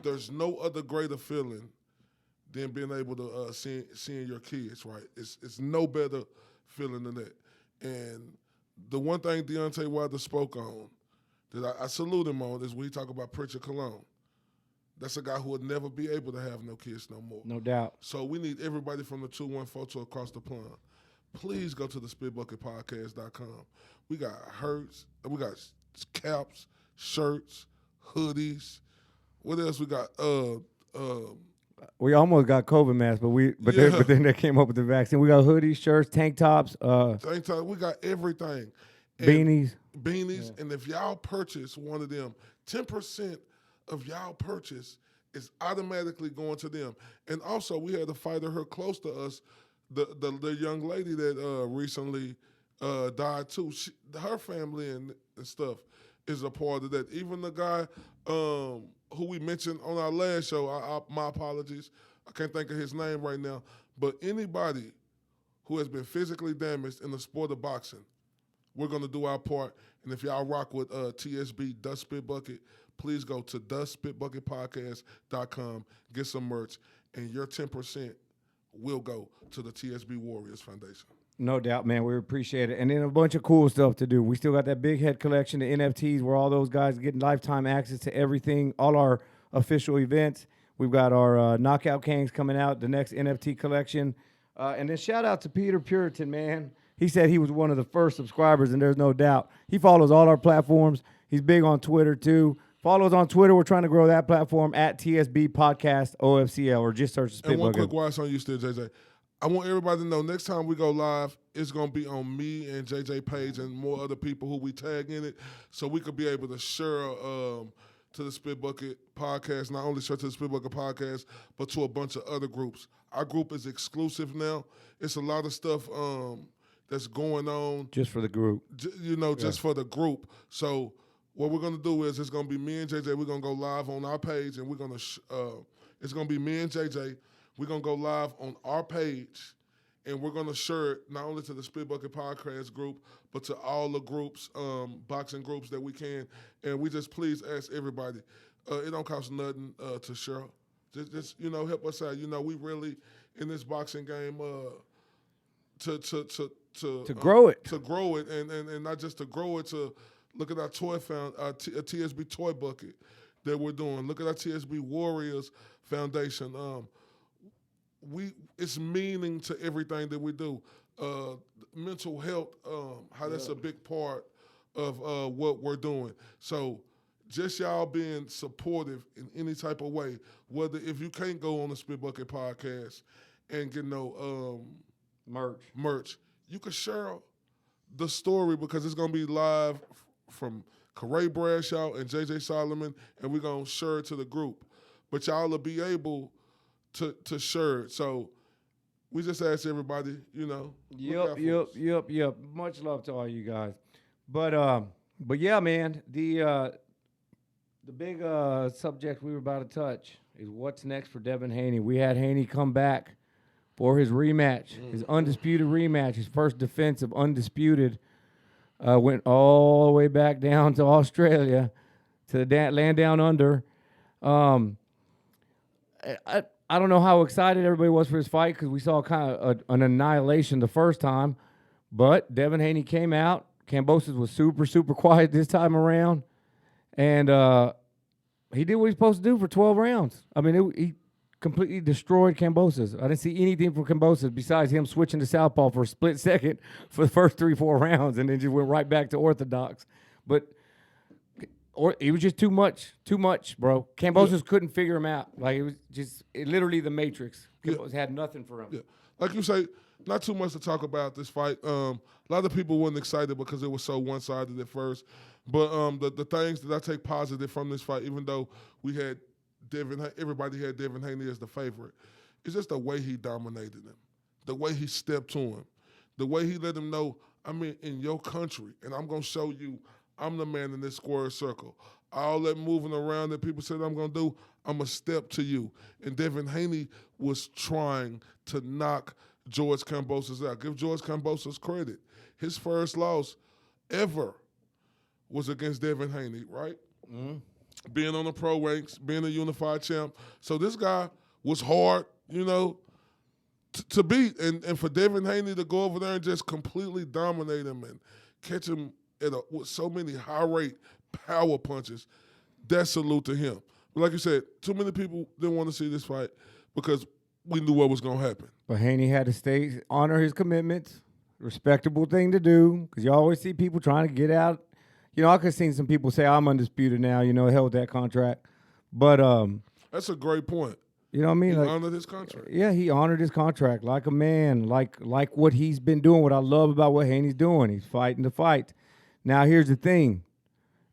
there's no other greater feeling than being able to seeing your kids, right? It's no better feeling than that. And the one thing Deontay Wilder spoke on that I salute him on is when he talk about Pritchard Cologne. That's a guy who would never be able to have no kids no more. No doubt. So we need everybody from the 214 to across the pond. Please go to the spitbucketpodcast.com. We got hurts, we got caps, shirts, hoodies. What else we got? We almost got COVID masks, but then they came up with the vaccine. We got hoodies, shirts, tank tops, we got everything. beanies. Yeah. And if y'all purchase one of them, 10% of y'all purchase is automatically going to them. And also, we had a fighter here close to us, the young lady that recently died too. Her family and stuff is a part of that. Even the guy who we mentioned on our last show, my apologies, I can't think of his name right now, but anybody who has been physically damaged in the sport of boxing, we're going to do our part. And if y'all rock with TSB, Dust Spit Bucket, please go to dustspitbucketpodcast.com, get some merch, and your 10% will go to the TSB Warriors Foundation. No doubt, man. We appreciate it. And then a bunch of cool stuff to do. We still got that big head collection, the NFTs, where all those guys are getting lifetime access to everything, all our official events. We've got our Knockout Kings coming out, the next NFT collection. And then shout out to Peter Puritan, man. He said he was one of the first subscribers, and there's no doubt. He follows all our platforms. He's big on Twitter, too. Follow us on Twitter. We're trying to grow that platform at TSB Podcast OFCL, or just search Spit And one Bucket. quick watch on you still, JJ. I want everybody to know next time we go live, it's going to be on me and JJ Page and more other people who we tag in it, so we could be able to share to the Spit Bucket Podcast, not only share to the Spit Bucket Podcast, but to a bunch of other groups. Our group is exclusive now. It's a lot of stuff that's going on. Just for the group. Just for the group. So what we're going to do is it's going to be me and JJ. We're going to go live on our page, and we're going to it's going to be me and JJ. We're going to go live on our page, and we're going to share it not only to the Spit Bucket Podcast group, but to all the groups, boxing groups that we can. And we just please ask everybody, it don't cost nothing to share. Just help us out. We really, in this boxing game, to grow it. To grow it, and not just to grow it, to look at our toy TSB Toy Bucket that we're doing. Look at our TSB Warriors Foundation. It's meaning to everything that we do. Mental health, how that's a big part of what we're doing. So just y'all being supportive in any type of way, whether if you can't go on the Spit Bucket Podcast and get no merch, you can share the story, because it's going to be live from Corey Bradshaw and JJ Solomon, and we're going to share it to the group. But y'all will be able to share it. So we just ask everybody, Yep. Much love to all you guys. But yeah, man, the big subject we were about to touch is what's next for Devin Haney. We had Haney come back for his rematch, his Undisputed rematch, his first defense of Undisputed. Went all the way back down to Australia, to the land down under. I don't know how excited everybody was for his fight, because we saw kind of an annihilation the first time. But Devin Haney came out. Kambosos was super, super quiet this time around. And he did what he's supposed to do for 12 rounds. I mean, he completely destroyed Kambosos. I didn't see anything from Kambosos besides him switching to southpaw for a split second for the first 3-4 rounds, and then just went right back to orthodox. But it was just too much, bro. Kambosos couldn't figure him out. Like, it was just literally the Matrix. Kambosos had nothing for him. Yeah. Like you say, not too much to talk about this fight. A lot of people weren't excited because it was so one-sided at first. But the things that I take positive from this fight, even though we had everybody had Devin Haney as the favorite, it's just the way he dominated him, the way he stepped to him, the way he let him know, in your country, and I'm going to show you I'm the man in this square circle. All that moving around that people said I'm going to do, I'm going to step to you. And Devin Haney was trying to knock George Kambosos out. Give George Kambosos credit. His first loss ever was against Devin Haney, right? Mm-hmm. Being on the pro ranks, being a unified champ. So this guy was hard, to beat. And for Devin Haney to go over there and just completely dominate him and catch him with so many high-rate power punches, that salute to him. But like you said, too many people didn't want to see this fight because we knew what was going to happen. But Haney had to honor his commitments. Respectable thing to do, because you always see people trying to get out. You know, I could have seen some people say, I'm undisputed now, held that contract. But that's a great point. You know what I mean? He like, honored his contract. Yeah, he honored his contract like a man, like what he's been doing. What I love about what Haney's doing, he's fighting the fight. Now, here's the thing.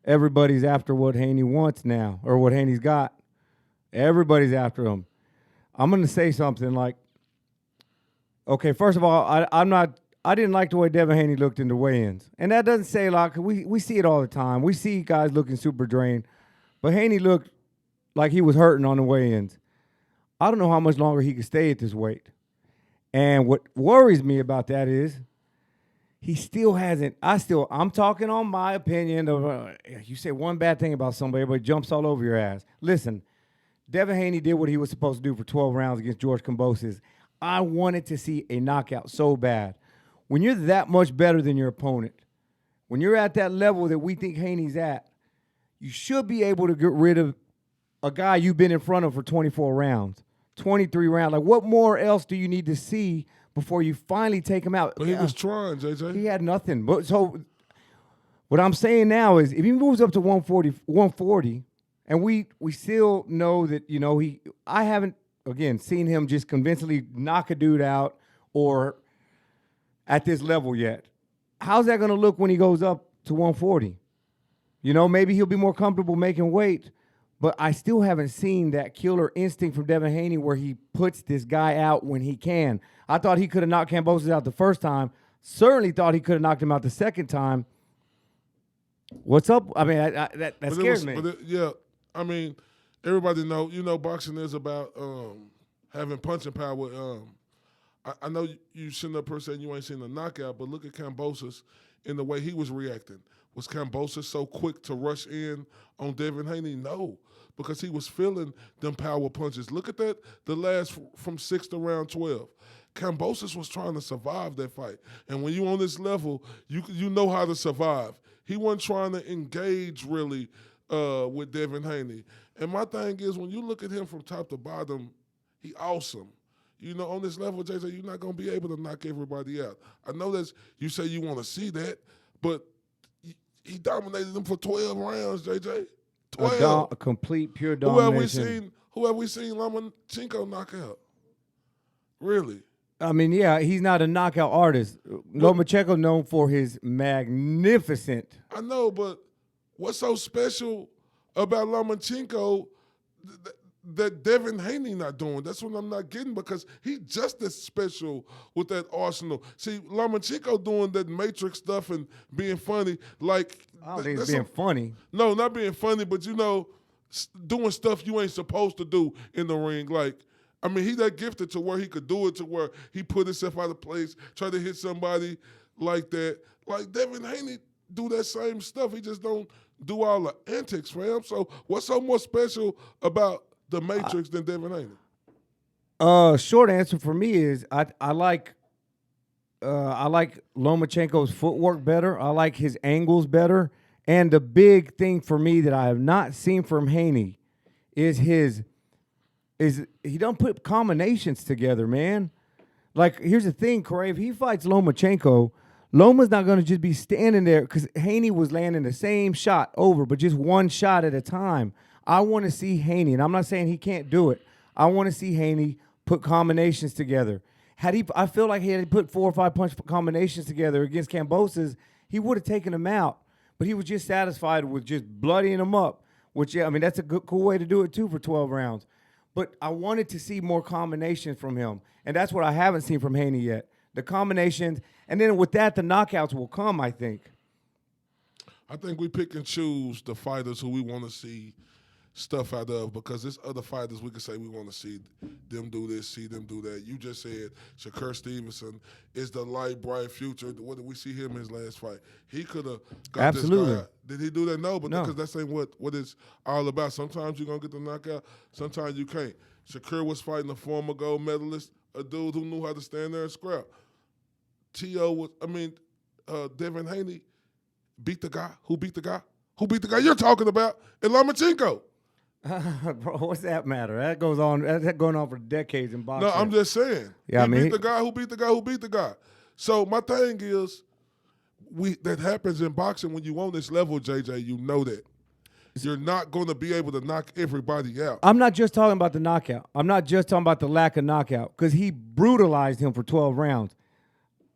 Everybody's after what Haney wants now, or what Haney's got. Everybody's after him. I'm going to say something like, okay, first of all, I didn't like the way Devin Haney looked in the weigh-ins. And that doesn't say a lot, 'cause we see it all the time. We see guys looking super drained. But Haney looked like he was hurting on the weigh-ins. I don't know how much longer he could stay at this weight. And what worries me about that is he still hasn't. I'm talking on my opinion of you say one bad thing about somebody, but it jumps all over your ass. Listen, Devin Haney did what he was supposed to do for 12 rounds against George Kambosos. I wanted to see a knockout so bad. When you're that much better than your opponent, when you're at that level that we think Haney's at, you should be able to get rid of a guy you've been in front of for 24 rounds, 23 rounds. Like, what more else do you need to see before you finally take him out? But he was trying, JJ. He had nothing. But so what I'm saying now is if he moves up to 140, and we still know that, I haven't, again, seen him just convincingly knock a dude out or at this level yet. How's that going to look when he goes up to 140? Maybe he'll be more comfortable making weight, but I still haven't seen that killer instinct from Devin Haney where he puts this guy out when he can. I thought he could have knocked Kambosos out the first time. Certainly thought he could have knocked him out the second time. What's up? I mean, that scares me. I mean, everybody know, boxing is about having punching power. I know you sitting up here saying you ain't seen a knockout, but look at Kambosos in the way he was reacting. Was Kambosos so quick to rush in on Devin Haney? No, because he was feeling them power punches. Look at that, the last from 6 to round 12. Kambosos was trying to survive that fight. And when you on this level, you know how to survive. He wasn't trying to engage really with Devin Haney. And my thing is, when you look at him from top to bottom, he awesome. On this level, JJ, you're not going to be able to knock everybody out. I know that you say you want to see that, but he dominated them for 12 rounds, JJ. 12. A complete, pure domination. Who have we seen Lomachenko knock out? Really? I mean, yeah, he's not a knockout artist. Lomachenko known for his magnificent. I know, but what's so special about Lomachenko that Devin Haney not doing? That's what I'm not getting, because he just as special with that arsenal. See, Lomachenko doing that Matrix stuff and being funny. Like, I don't think it's being funny. No, not being funny, but doing stuff you ain't supposed to do in the ring. Like, I mean, he that gifted to where he could do it, to where he put himself out of place, try to hit somebody like that. Like, Devin Haney do that same stuff. He just don't do all the antics, fam. So what's so more special about the Matrix than Devin Haney? Short answer for me is I like Lomachenko's footwork better. I like his angles better. And the big thing for me that I have not seen from Haney is he don't put combinations together, man. Like, here's the thing, Corey. If he fights Lomachenko, Loma's not going to just be standing there, because Haney was landing the same shot over, but just one shot at a time. I want to see Haney, and I'm not saying he can't do it. I want to see Haney put combinations together. I feel like had he put 4 or 5 punch combinations together against Kambosos, he would have taken him out. But he was just satisfied with just bloodying him up, which, yeah, I mean, that's a good, cool way to do it, too, for 12 rounds. But I wanted to see more combinations from him, and that's what I haven't seen from Haney yet. The combinations, and then with that, the knockouts will come, I think. I think we pick and choose the fighters who we want to see stuff out of, because there's other fighters we can say we want to see them do this, see them do that. You just said Shakur Stevenson is the light, bright future. What did we see him in his last fight? He could have got this guy. Did he do that? No, but because that's ain't what it's all about. Sometimes you're going to get the knockout, sometimes you can't. Shakur was fighting a former gold medalist, a dude who knew how to stand there and scrap. Devin Haney beat the guy who beat the guy who beat the guy you're talking about in Lomachenko. Bro, what's that matter? That goes on. That's going on for decades in boxing. No, I'm just saying. Yeah, he beat the guy who beat the guy who beat the guy. So my thing is, that happens in boxing when you on this level, JJ. You know that you're not going to be able to knock everybody out. I'm not just talking about the knockout. I'm not just talking about the lack of knockout because he brutalized him for 12 rounds.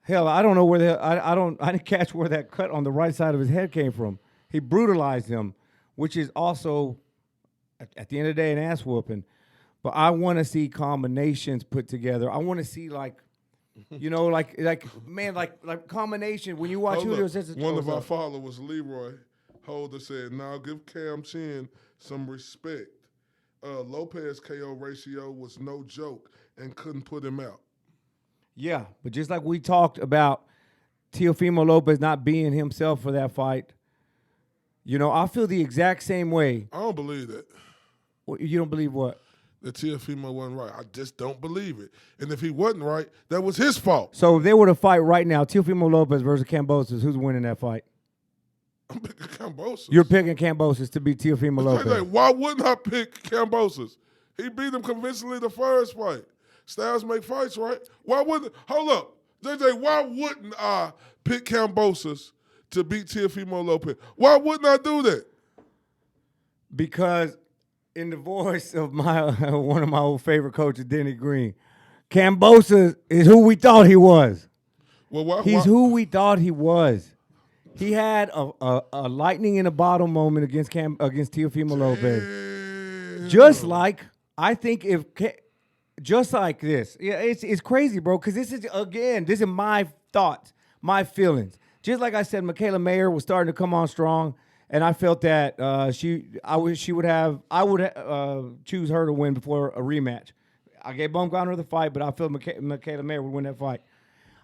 Hell, I don't know where I didn't catch where that cut on the right side of his head came from. He brutalized him, which is also at the end of the day an ass whooping. But I want to see combinations put together. I want to see like combination when you watch Julio Cesar. One of our followers, Leroy Holder, said, "Now give Cam Chin some respect. Lopez KO ratio was no joke and couldn't put him out." Yeah, but just like we talked about Teofimo Lopez not being himself for that fight, I feel the exact same way. I don't believe that. You don't believe what? That Teofimo wasn't right. I just don't believe it. And if he wasn't right, that was his fault. So if they were to fight right now, Teofimo Lopez versus Kambosos, who's winning that fight? I'm picking Kambosos. You're picking Kambosos to beat Teofimo Lopez. Why wouldn't I pick Kambosos? He beat him convincingly the first fight. Styles make fights, right? Hold up. JJ, why wouldn't I pick Kambosos to beat Teofimo Lopez? Why wouldn't I do that? Because in the voice of one of my old favorite coaches, Denny Green, Kambosos is who we thought he was. Well, He's who we thought he was. He had a lightning in a bottle moment against Teofimo Lopez. Just like I think just like this. Yeah, it's crazy, bro, because this is my thoughts, my feelings. Just like I said, Michaela Mayer was starting to come on strong, and I felt that I would choose her to win before a rematch. I gave Baumgartner the fight, but I felt Michaela Mayer would win that fight.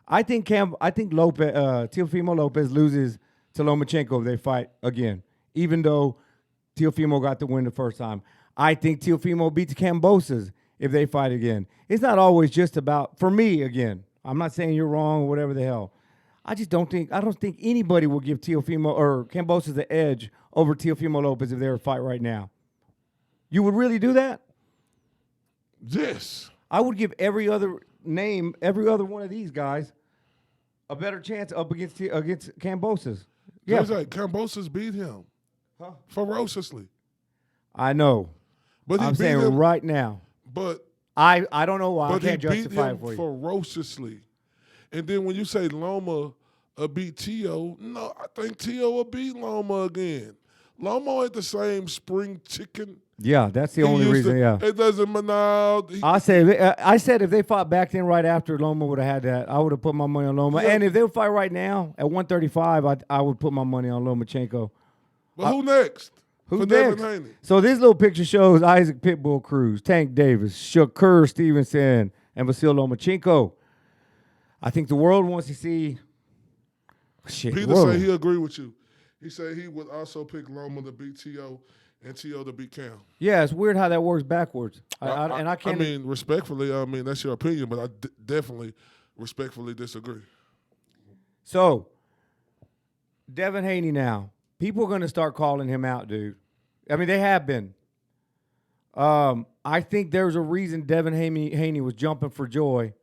I think Teofimo Lopez loses to Lomachenko if they fight again, even though Teofimo got the win the first time. I think Teofimo beats Kambosos if they fight again. It's not always just about, for me, again, I'm not saying you're wrong or whatever the hell. I don't think anybody will give Teofimo or Kambosos the edge over Teofimo Lopez if they were to fight right now. You would really do that? Yes. I would give every other one of these guys a better chance up against Kambosos. Yeah. Kambosos beat him ferociously. I know. But I'm saying right now. But I don't know why. I can't justify it for you. Ferociously. And then when you say Loma beat Tio, no, I think Tio will beat Loma again. Loma ain't the same spring chicken. Yeah, that's the only reason. It doesn't now. I said if they fought back then, right after Loma would have had that, I would have put my money on Loma. Yeah. And if they would fight right now at 135, I would put my money on Lomachenko. But who next? Who's for next? Devin Haney? So this little picture shows Isaac Pitbull Cruz, Tank Davis, Shakur Stevenson, and Vasil Lomachenko. I think the world wants to see. Peter said he agree with you. He said he would also pick Loma to beat T.O. and T.O. to beat Cam. Yeah, it's weird how that works backwards. I can't. I mean, respectfully, that's your opinion, but I definitely respectfully disagree. So, Devin Haney now. People are going to start calling him out, dude. I mean, they have been. I think there's a reason Devin Haney was jumping for joy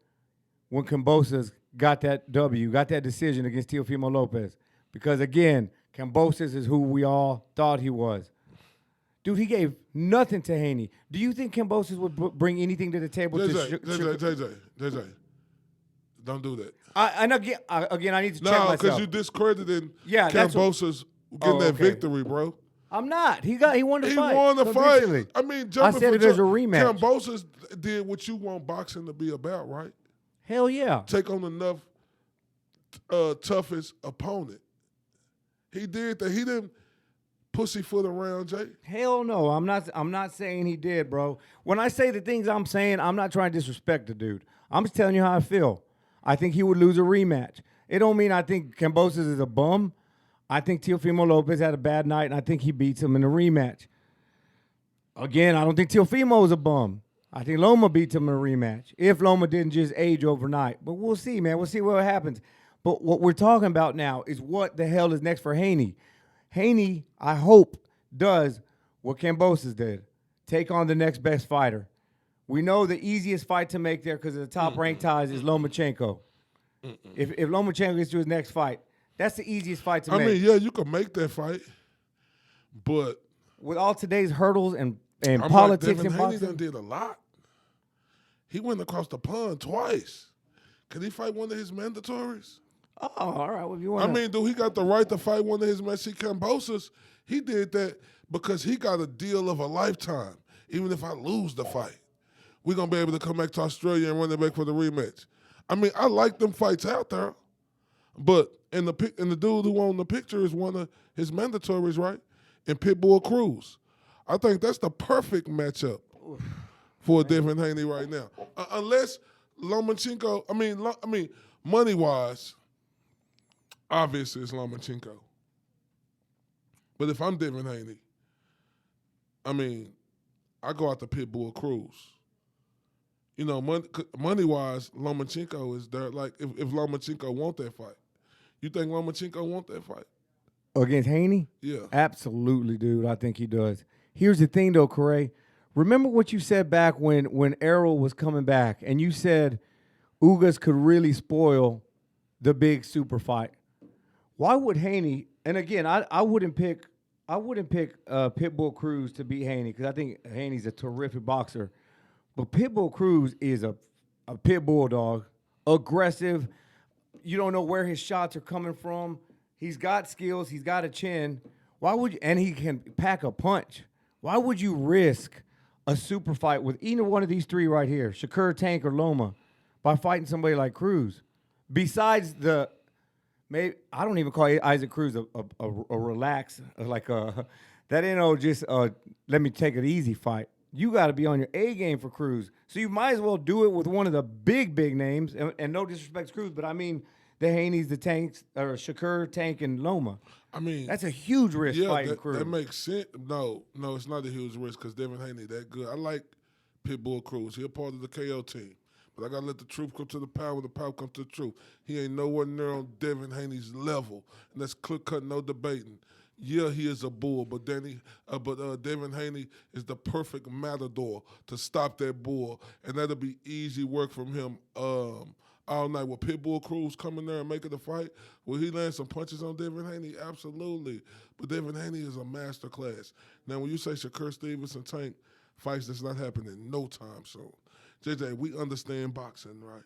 when Kambosos got that decision against Teofimo Lopez. Because, again, Kambosos is who we all thought he was. Dude, he gave nothing to Haney. Do you think Kambosos would bring anything to the table? JJ, don't do that. I need to check myself. No, because you discredited Kambosos getting that victory, bro. I'm not. He won the fight. He won the fight. I mean, I said if there's a rematch. Kambosos did what you want boxing to be about, right? Hell yeah. Take on enough toughest opponent. He did that. He didn't pussyfoot around, Jay. Hell no. I'm not saying he did, bro. When I say the things I'm saying, I'm not trying to disrespect the dude. I'm just telling you how I feel. I think he would lose a rematch. It don't mean I think Kambosos is a bum. I think Teofimo Lopez had a bad night, and I think he beats him in the rematch. Again, I don't think Teofimo is a bum. I think Loma beats him in a rematch, if Loma didn't just age overnight. But we'll see, man. We'll see what happens. But what we're talking about now is what the hell is next for Haney. Haney, I hope, does what Kambosos did. Take on the next best fighter. We know the easiest fight to make there because of the top-ranked ties is Lomachenko. If Lomachenko gets to his next fight, that's the easiest fight to make. I mean, yeah, you can make that fight, but with all today's hurdles and I'm politics like, Devin and Haney boxing, done did a lot. He went across the pond twice. Can he fight one of his mandatories? oh, all right. Well, if you want, I mean, do he got the right to fight one of his Messi Cambosos? He did that because he got a deal of a lifetime. Even if I lose the fight, we're going to be able to come back to Australia and run it back for the rematch. I mean, I like them fights out there, but and the dude who on the picture is one of his mandatories, right? And Pitbull Cruz. I think that's the perfect matchup for Devin Haney right now. Unless Lomachenko, I mean, money-wise, obviously it's Lomachenko. But if I'm Devin Haney, I mean, I go out to Pitbull Cruz. You know, money-wise, Lomachenko is there. Like, if Lomachenko want that fight, you think Lomachenko want that fight? against Haney? Yeah. Absolutely, dude. I think he does. Here's the thing, though, Corey. Remember what you said back when Errol was coming back, and you said Ugas could really spoil the big super fight. Why would Haney? And again, I wouldn't pick Pitbull Cruz to beat Haney because I think Haney's a terrific boxer. But Pitbull Cruz is a pit bull dog, aggressive. You don't know where his shots are coming from. He's got skills. He's got a chin. Why would you? And he can pack a punch. Why would you risk a super fight with either one of these three right here, Shakur, Tank, or Loma, by fighting somebody like Cruz? Besides maybe I don't even call Isaac Cruz a relax, like that ain't no just let me take it easy fight. You got to be on your A game for Cruz. So you might as well do it with one of the big names. And no disrespect to Cruz, but I mean the Haneys, the Tanks, or Shakur, Tank, and Loma. I mean, that's a huge risk fighting Cruz. That makes sense. No, it's not a huge risk because Devin Haney that good. I like Pitbull Cruz. He's a part of the KO team. But I got to let the truth come to the power when the power comes to the truth. He ain't nowhere near on Devin Haney's level. And that's clear-cut, no debating. Yeah, he is a bull, but Devin Haney is the perfect matador to stop that bull, and that'll be easy work from him all night. Will Pitbull Cruz come in there and make it a fight? Will he land some punches on Devin Haney? Absolutely. But Devin Haney is a master class. Now, when you say Shakur Stevenson Tank fights, that's not happening no time soon. JJ, we understand boxing, right?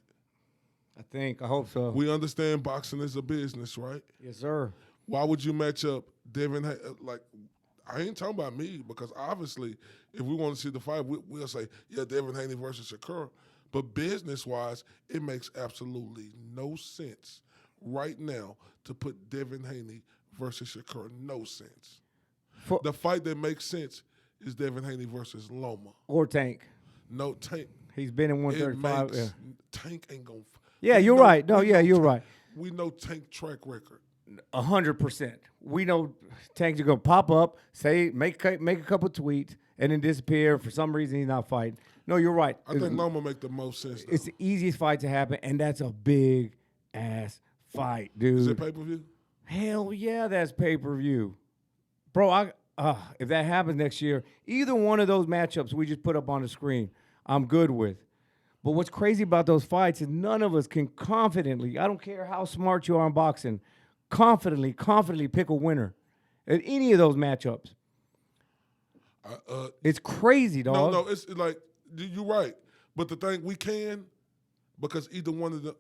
I hope so. We understand boxing is a business, right? Yes, sir. Why would you match up Devin? Like, I ain't talking about me because obviously, if we want to see the fight, we'll say, yeah, Devin Haney versus Shakur. But business-wise, it makes absolutely no sense right now to put Devin Haney versus Shakur. No sense. The fight that makes sense is Devin Haney versus Loma. Or Tank. No, Tank. He's been in 135. Yeah. Tank ain't going to. Yeah, you're right. No, yeah, you're right. We know Tank track record. 100%. We know Tank's going to pop up, say, make a couple tweets, and then disappear. For some reason, he's not fighting. No, you're right. I think Loma make the most sense. Though. It's the easiest fight to happen, and that's a big-ass fight, dude. Is it pay-per-view? Hell yeah, that's pay-per-view. Bro, if that happens next year, either one of those matchups we just put up on the screen, I'm good with. But what's crazy about those fights is none of us can confidently, I don't care how smart you are in boxing, confidently pick a winner at any of those matchups. It's crazy, dog. No, it's like, you're right. But the thing, we can, because either one of the...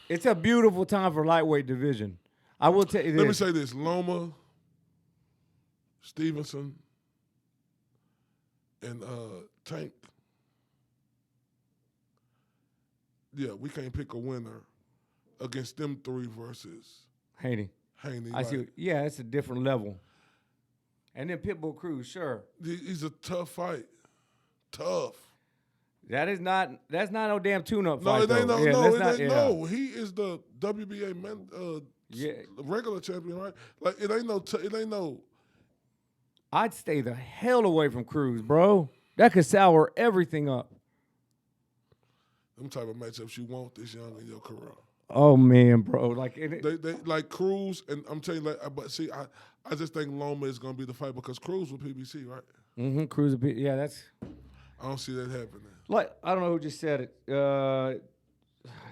It's a beautiful time for lightweight division. I will tell you this. Let me say this. Loma, Stevenson, and Tank. Yeah, we can't pick a winner against them three versus Haney. I see. Yeah, it's a different level. And then Pitbull Cruz, sure. He's a tough fight. Tough. That's not no damn tune-up fight. It ain't no. No, he is the WBA regular champion, right? Like it ain't no. I'd stay the hell away from Cruz, bro. That could sour everything up. Them type of matchups you want this young in your career. Oh man, bro! Like They like Cruz, and I'm telling you, but see, I just think Loma is gonna be the fight because Cruz with PBC, right? Cruz a bit. Yeah, that's I don't see that happening. like I don't know who just said it.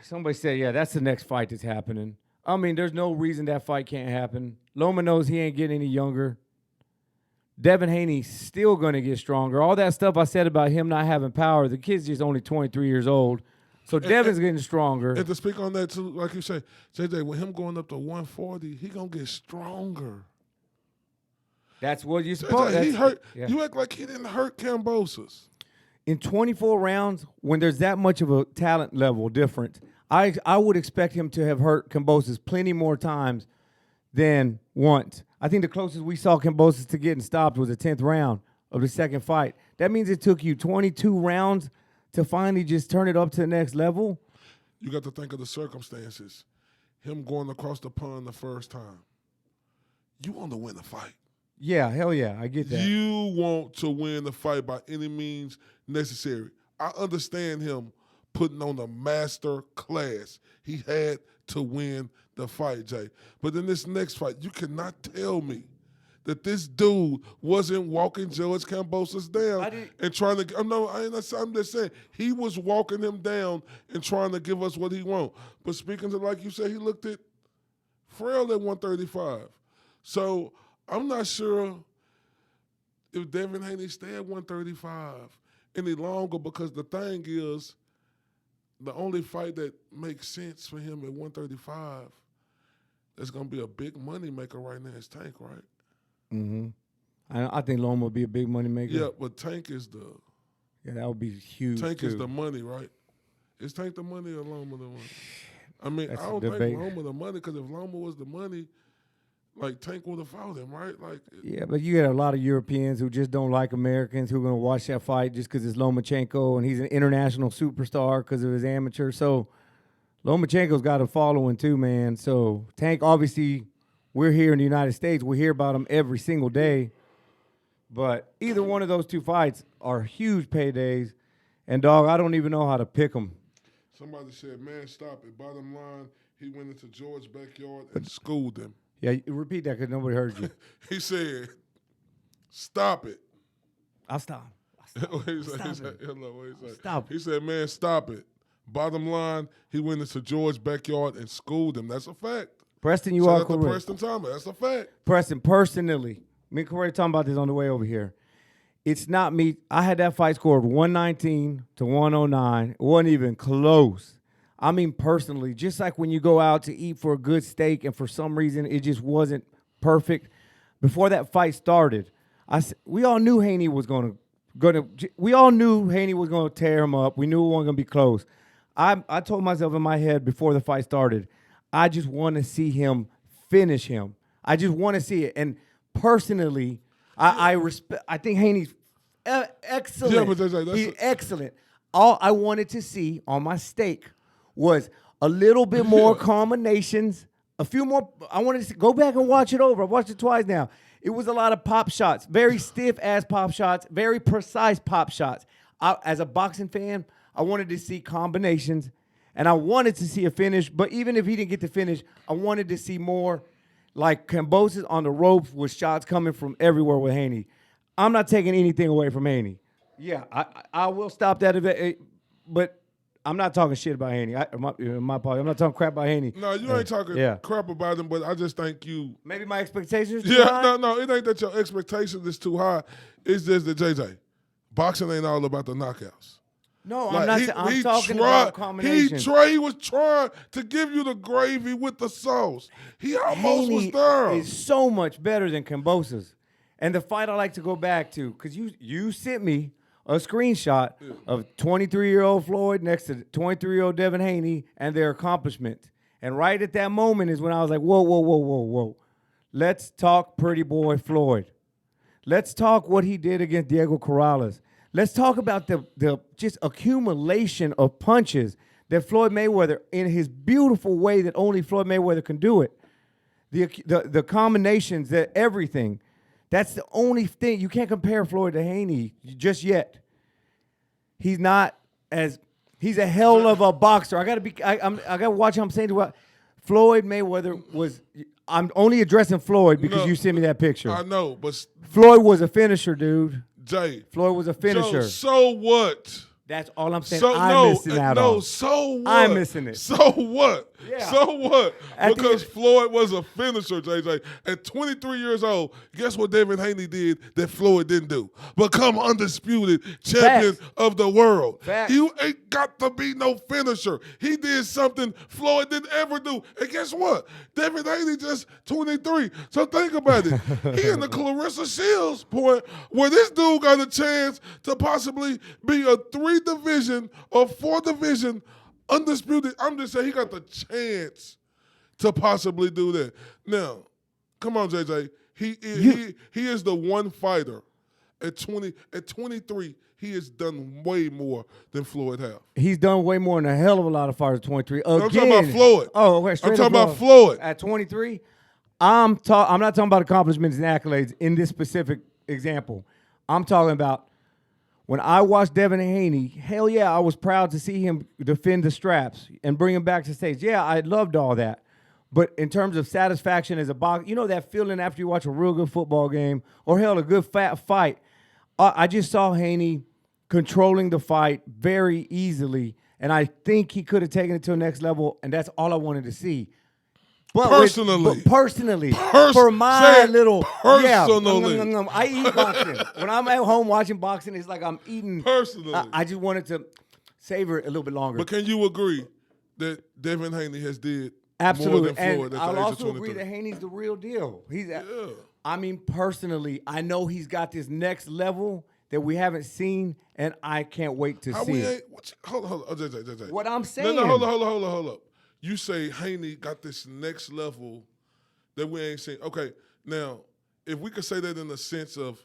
Somebody said, yeah, that's the next fight that's happening. I mean, there's no reason that fight can't happen. Loma knows he ain't getting any younger. Devin Haney's still going to get stronger. All that stuff I said about him not having power, the kid's just only 23 years old. So Devin's getting stronger. And to speak on that, too, like you say, JJ, with him going up to 140, he going to get stronger. That's what you're supposed to do. He hurt. Yeah. You act like he didn't hurt Kambosos. In 24 rounds, when there's that much of a talent level difference, I would expect him to have hurt Kambosos plenty more times than once. I think the closest we saw Kambosos to getting stopped was the 10th round of the second fight. That means it took you 22 rounds to finally just turn it up to the next level. You got to think of the circumstances. Him going across the pond the first time. You want to win the fight. Yeah, hell yeah, I get that. You want to win the fight by any means necessary. I understand him putting on a master class. He had to win the fight, Jay. But in this next fight, you cannot tell me that this dude wasn't walking George Kambosos down and trying to. I'm just saying he was walking him down and trying to give us what he want. But speaking to, like you said, he looked at frail at 135. So I'm not sure if Devin Haney stay at 135 any longer, because the thing is, the only fight that makes sense for him at 135 that's going to be a big money maker right now is Tank, right? Mm-hmm. I think Loma will be a big money maker. Yeah, but Tank is the... Yeah, that would be huge, Tank too. is the money, right? Is Tank the money or Loma the money? I mean, That's I don't a debate. think Loma the money, because if Loma was the money, like, Tank would have fought him, right? Like, Yeah, but you got a lot of Europeans who just don't like Americans who are going to watch that fight just because it's Lomachenko and he's an international superstar because of his amateur. So Lomachenko's got a following too, man. So Tank, obviously, we're here in the United States. We hear about him every single day. But either one of those two fights are huge paydays. And, dog, I don't even know how to pick them. somebody said, man, stop it. Bottom line, he went into George's backyard and schooled him. Yeah, repeat that because nobody heard you. He said, stop it. I'll stop. Stop. He said, man, stop it. Bottom line, he went into George's backyard and schooled him. That's a fact. Preston, you Shout are out to correct. Preston Thomas. That's a fact. Preston, personally, me and Corey talking about this on the way over here. It's not me. I had that fight scored 119 to 109. It wasn't even close. I mean, personally, just like when you go out to eat for a good steak and for some reason it just wasn't perfect. Before that fight started, we all knew Haney was gonna. We all knew Haney was gonna tear him up. We knew it wasn't gonna be close. I told myself in my head before the fight started, I just want to see him finish him. I just want to see it. And personally, I respect. I think Haney's excellent. Yeah, but He's excellent. All I wanted to see on my steak was a little bit more combinations, a few more. I wanted to go back and watch it over. I've watched it twice now. It was a lot of pop shots, very stiff-ass pop shots, very precise pop shots. As a boxing fan, I wanted to see combinations, and I wanted to see a finish. But even if he didn't get the finish, I wanted to see more like Kambosos on the ropes with shots coming from everywhere with Haney. I'm not taking anything away from Haney. Yeah, I will stop that event, but I'm not talking shit about Haney. My apologies. I'm not talking crap about Haney. No, you ain't talking crap about him, but I just think you... Maybe my expectations too high? No, it ain't that your expectations is too high. It's just that, JJ, boxing ain't all about the knockouts. No, Like, I'm not. I'm talking about combinations. He was trying to give you the gravy with the sauce. He almost was there. Is so much better than Kambosos. And the fight I like to go back to, because you sent me a screenshot of 23-year-old Floyd next to 23-year-old Devin Haney and their accomplishments. And right at that moment is when I was like, whoa. Let's talk pretty boy Floyd. Let's talk what he did against Diego Corrales. Let's talk about the just accumulation of punches that Floyd Mayweather, in his beautiful way that only Floyd Mayweather can do it. The combinations, everything. That's the only thing. You can't compare Floyd to Haney just yet. He's not as He's a hell of a boxer. I gotta watch how I'm saying to Floyd Mayweather was. I'm only addressing Floyd because you sent me that picture. I know, but Floyd was a finisher, dude. Jay. Floyd was a finisher. Joe, so what? That's all I'm saying. I'm missing out on. So what? I'm missing it. So what? Yeah. So what? At Because Floyd was a finisher, JJ. At 23 years old, guess what Devin Haney did that Floyd didn't do? Become undisputed champion of the world. Facts. You ain't got to be no finisher. He did something Floyd didn't ever do. And guess what? Devin Haney just 23. So think about it. He in the Clarissa Shields point where this dude got a chance to possibly be a 3-division or 4-division undisputed. I'm just saying he got the chance to possibly do that. Now, come on, JJ. He is the one fighter at 23. He has done way more than Floyd have. He's done way more than a hell of a lot of fighters at 23. Again, I'm talking about Floyd. Oh, okay. I'm talking about Floyd. At 23, I'm not talking about accomplishments and accolades in this specific example. I'm talking about when I watched Devin Haney, hell yeah, I was proud to see him defend the straps and bring him back to stage. Yeah, I loved all that. But in terms of satisfaction as a boxer, you know that feeling after you watch a real good football game or hell, a good fat fight. I just saw Haney controlling the fight very easily, and I think he could have taken it to the next level, and that's all I wanted to see. But personally, for my little personally, I eat boxing. When I'm at home watching boxing, it's like I'm eating. Personally, I just wanted to savor it a little bit longer. But can you agree that Devin Haney has did absolutely, more than Floyd and I'll also agree that Haney's the real deal. I mean, personally, I know he's got this next level that we haven't seen, and I can't wait to see it. Hold on, JJ. What I'm saying. No, hold up. You say Haney got this next level that we ain't seen. Okay, now, if we could say that in the sense of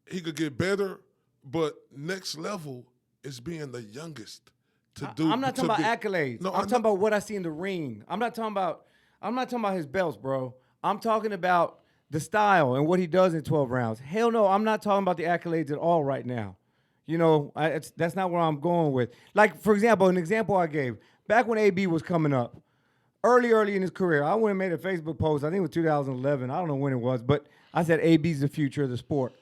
he could get better, but next level is being the youngest to do. I'm not talking about accolades. No, I'm talking about what I see in the ring. I'm not talking about his belts, bro. I'm talking about the style and what he does in 12 rounds. Hell no, I'm not talking about the accolades at all right now. You know, that's not where I'm going with. Like, for example, an example I gave. Back when AB was coming up, early in his career, I went and made a Facebook post. I think it was 2011. I don't know when it was, but I said AB's the future of the sport.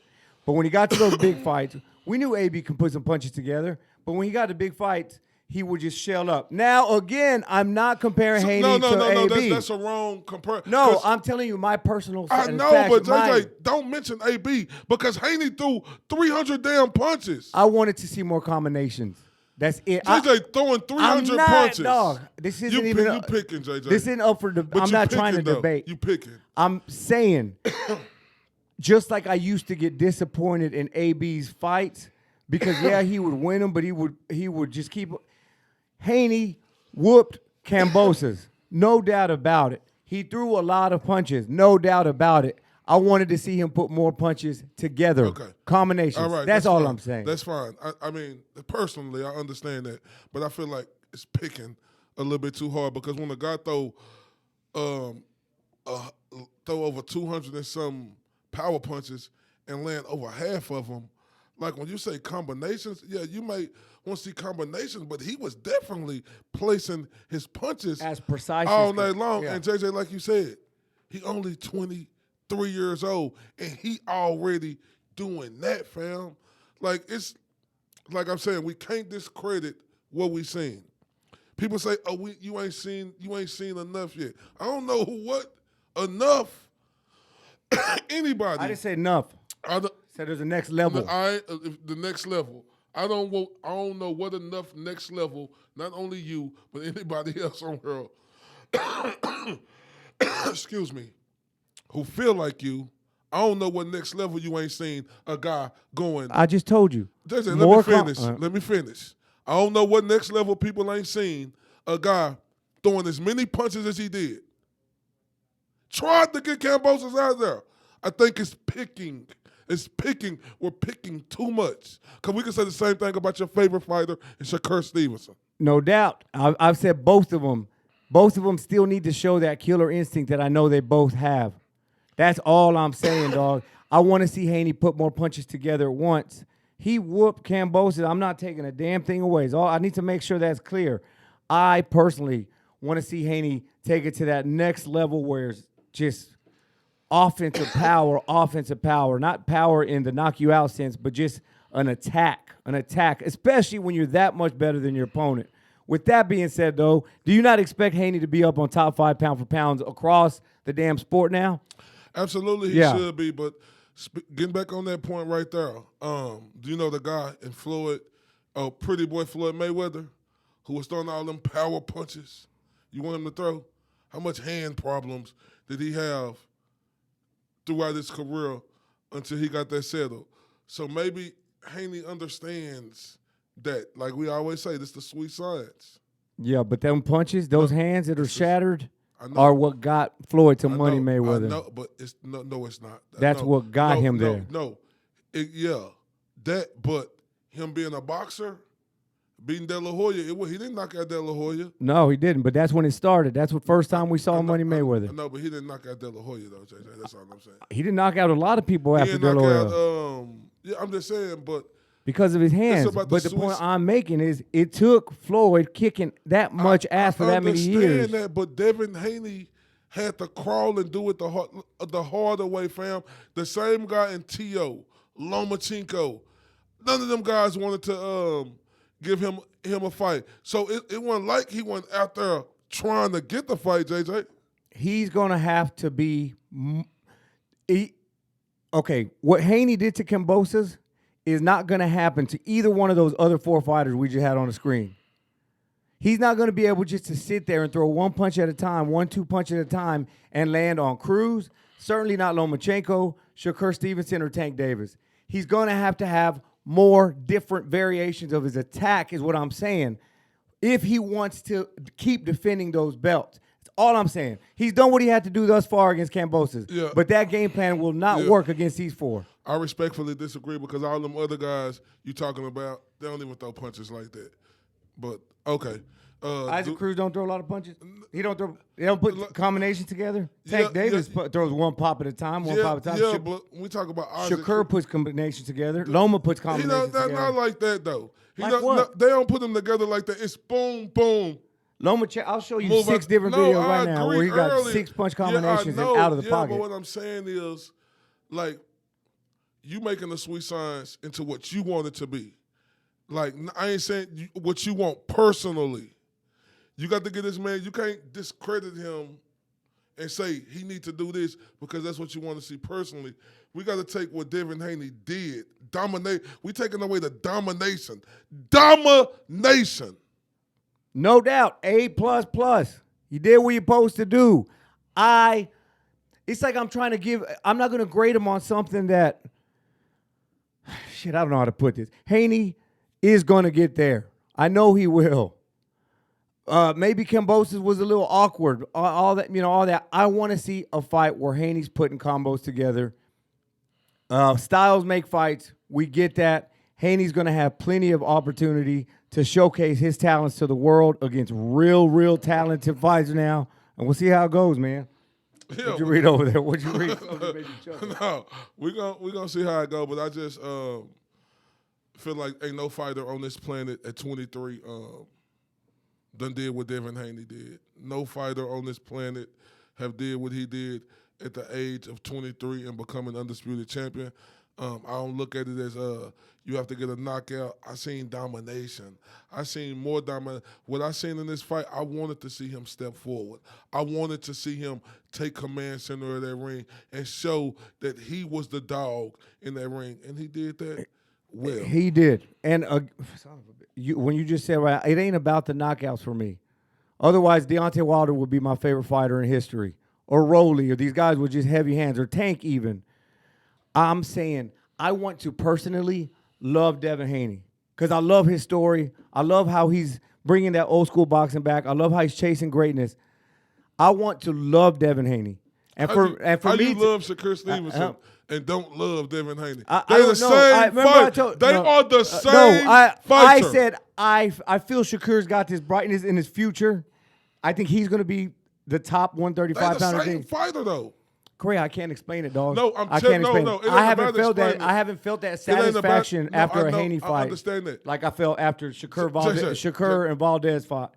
But when he got to those big fights, we knew AB could put some punches together. But when he got to big fights, he would just shell up. Now, again, I'm not comparing Haney to AB. That's a wrong comparison. No, I'm telling you my personal satisfaction. I know, but JJ, don't mention AB because Haney threw 300 damn punches. I wanted to see more combinations. That's it. JJ throwing 300 punches. Dog, this isn't you picking, JJ. This isn't up for debate. I'm not trying to debate. You picking. I'm saying, just like I used to get disappointed in AB's fights because, yeah, he would win them, but he would just keep. Haney whooped Kambosos, no doubt about it. He threw a lot of punches, no doubt about it. I wanted to see him put more punches together. Okay. Combinations. All right, that's all fine. I'm saying. That's fine. I mean, personally, I understand that. But I feel like it's picking a little bit too hard because when a guy throw over 200 and some power punches and land over half of them, like when you say combinations, yeah, you might want to see combinations, but he was definitely placing his punches as precise all night long. Yeah. And JJ, like you said, he only 23 years old, and he already doing that, fam. Like it's like I'm saying, we can't discredit what we seen. People say, "Oh, you ain't seen enough yet." I don't know what enough. Anybody? I didn't say enough. I said there's a next level. The next level. I don't know what enough next level. Not only you, but anybody else on world. Excuse me. Who feel like you, I don't know what next level you ain't seen a guy going. I just told you. Let me finish. I don't know what next level people ain't seen a guy throwing as many punches as he did. Tried to get Kambosos out there. I think it's picking. It's picking. We're picking too much. Because we can say the same thing about your favorite fighter, and Shakur Stevenson. No doubt. I've said both of them. Both of them still need to show that killer instinct that I know they both have. That's all I'm saying, dog. I want to see Haney put more punches together at once He whooped Kambosos. I'm not taking a damn thing away. I need to make sure that's clear. I personally want to see Haney take it to that next level where it's just offensive power, not power in the knock you out sense, but just an attack, especially when you're that much better than your opponent. With that being said, though, do you not expect Haney to be up on top 5 pound for pounds across the damn sport now? Absolutely, he should be. But getting back on that point right there, do you know the guy in Floyd, pretty boy Floyd Mayweather, who was throwing all them power punches you want him to throw? How much hand problems did he have throughout his career until he got that settled? So maybe Haney understands that. Like we always say, this is the sweet science. Yeah, but them punches, those hands that are shattered, are what got Floyd to Money Mayweather. I know, but it's not. That's what got him there. But him being a boxer, beating De La Hoya, he didn't knock out De La Hoya. No, he didn't, but that's when it started. That's the first time we saw Money Mayweather. No, but he didn't knock out De La Hoya, though, JJ. That's all I'm saying. He didn't knock out a lot of people after De La Hoya. I'm just saying, but because of his hands. But the point I'm making is it took Floyd kicking that much ass for that many years. I understand that, but Devin Haney had to crawl and do it the harder way, fam. The same guy in T.O., Lomachenko, none of them guys wanted to give him a fight. So it wasn't like he went out there trying to get the fight, JJ. He's going to have to be okay, what Haney did to Kambosos is not going to happen to either one of those other 4 fighters we just had on the screen. He's not going to be able just to sit there and throw 1 punch at a time, 1-2 punch at a time, and land on Cruz. Certainly not Lomachenko, Shakur Stevenson, or Tank Davis. He's going to have more different variations of his attack is what I'm saying if he wants to keep defending those belts. That's all I'm saying. He's done what he had to do thus far against Kambosos, but that game plan will not work against these 4. I respectfully disagree because all them other guys you talking about, they don't even throw punches like that. But, okay. Isaac Cruz don't throw a lot of punches? They don't put combinations together? Tank Davis throws 1 pop at a time, 1 pop at a time. Yeah, but when we talk about Isaac Shakur puts combinations together. Loma puts combinations together. Not like that, though. What? They don't put them together like that. It's boom, boom. Loma, I'll show you 6 different videos right now where he got 6 punch combinations and out of the pocket. But what I'm saying is, like, you making the sweet science into what you want it to be. Like, I ain't saying what you want personally. You got to get this man. You can't discredit him and say he need to do this because that's what you want to see personally. We got to take what Devin Haney did. Dominate. We taking away the domination. Domination. No doubt. A++. You did what you're supposed to do. It's like I'm not going to grade him on something that, I don't know how to put this. Haney is going to get there. I know he will. Maybe Kambosos was a little awkward. All that. I want to see a fight where Haney's putting combos together. Styles make fights. We get that. Haney's going to have plenty of opportunity to showcase his talents to the world against real talented fighters now. And we'll see how it goes, man. Yeah, What'd you read over there? What'd you read? No, we're gonna see how it goes. But I just feel like ain't no fighter on this planet at 23 done did what Devin Haney did. No fighter on this planet have did what he did at the age of 23 and become an undisputed champion. I don't look at it as you have to get a knockout. I seen domination. I seen more domination. What I seen in this fight, I wanted to see him step forward. I wanted to see him take command center of that ring and show that he was the dog in that ring, and he did that well. He did. And when you just said, right, it ain't about the knockouts for me. Otherwise, Deontay Wilder would be my favorite fighter in history, or Rolly, or these guys with just heavy hands, or Tank even. I'm saying I want to personally love Devin Haney because I love his story. I love how he's bringing that old school boxing back. I love how he's chasing greatness. I want to love Devin Haney. And for me, you love Shakur Stevenson and don't love Devin Haney? They're the same fighter. They are the same fighter. I said I feel Shakur's got this brightness in his future. I think he's going to be the top 135 pounder. They're the same fighter though. Corey, I can't explain it, dog. No, I can't explain no, it. it ain't I haven't about felt that. explaining. I haven't felt that It ain't about- satisfaction no, after I a know, Haney I fight. understand that. Like I felt after Shakur JJ, and Valdez fought.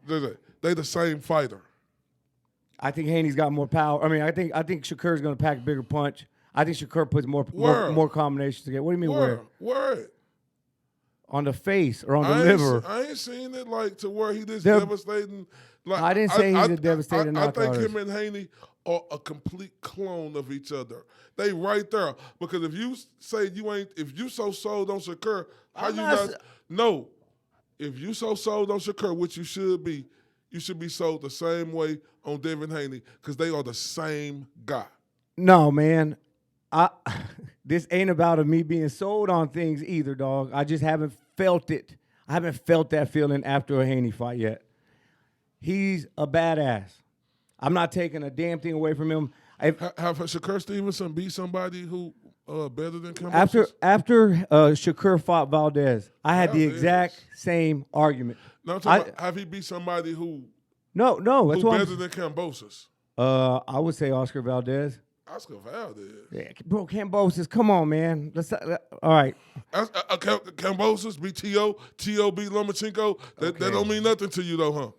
They the same fighter. I think Haney's got more power. I mean, I think Shakur's going to pack a bigger punch. I think Shakur puts more combinations together. What do you mean where? Word. On the face or on the liver? I ain't seen it like to where he this devastating. Like I didn't say he's a devastating knockout I think artist. him and Haney are a complete clone of each other. They right there. Because if you say if you so sold on Shakur, how I'm you not not? No. If you so sold on Shakur, which you should be sold the same way on Devin Haney because they are the same guy. No, man. This ain't about me being sold on things either, dog. I just haven't felt it. I haven't felt that feeling after a Haney fight yet. He's a badass. I'm not taking a damn thing away from him. Have Shakur Stevenson beat somebody who better than Kambosos? After Shakur fought Valdez, I had the exact same argument. No, I'm talking about, have he beat somebody who No, that's who what better than Kambosos? I would say Oscar Valdez. Oscar Valdez. Yeah, bro, Kambosos, come on, man. Let's all right. Kambosos beat T.O. beat Lomachenko. That don't mean nothing to you though, huh?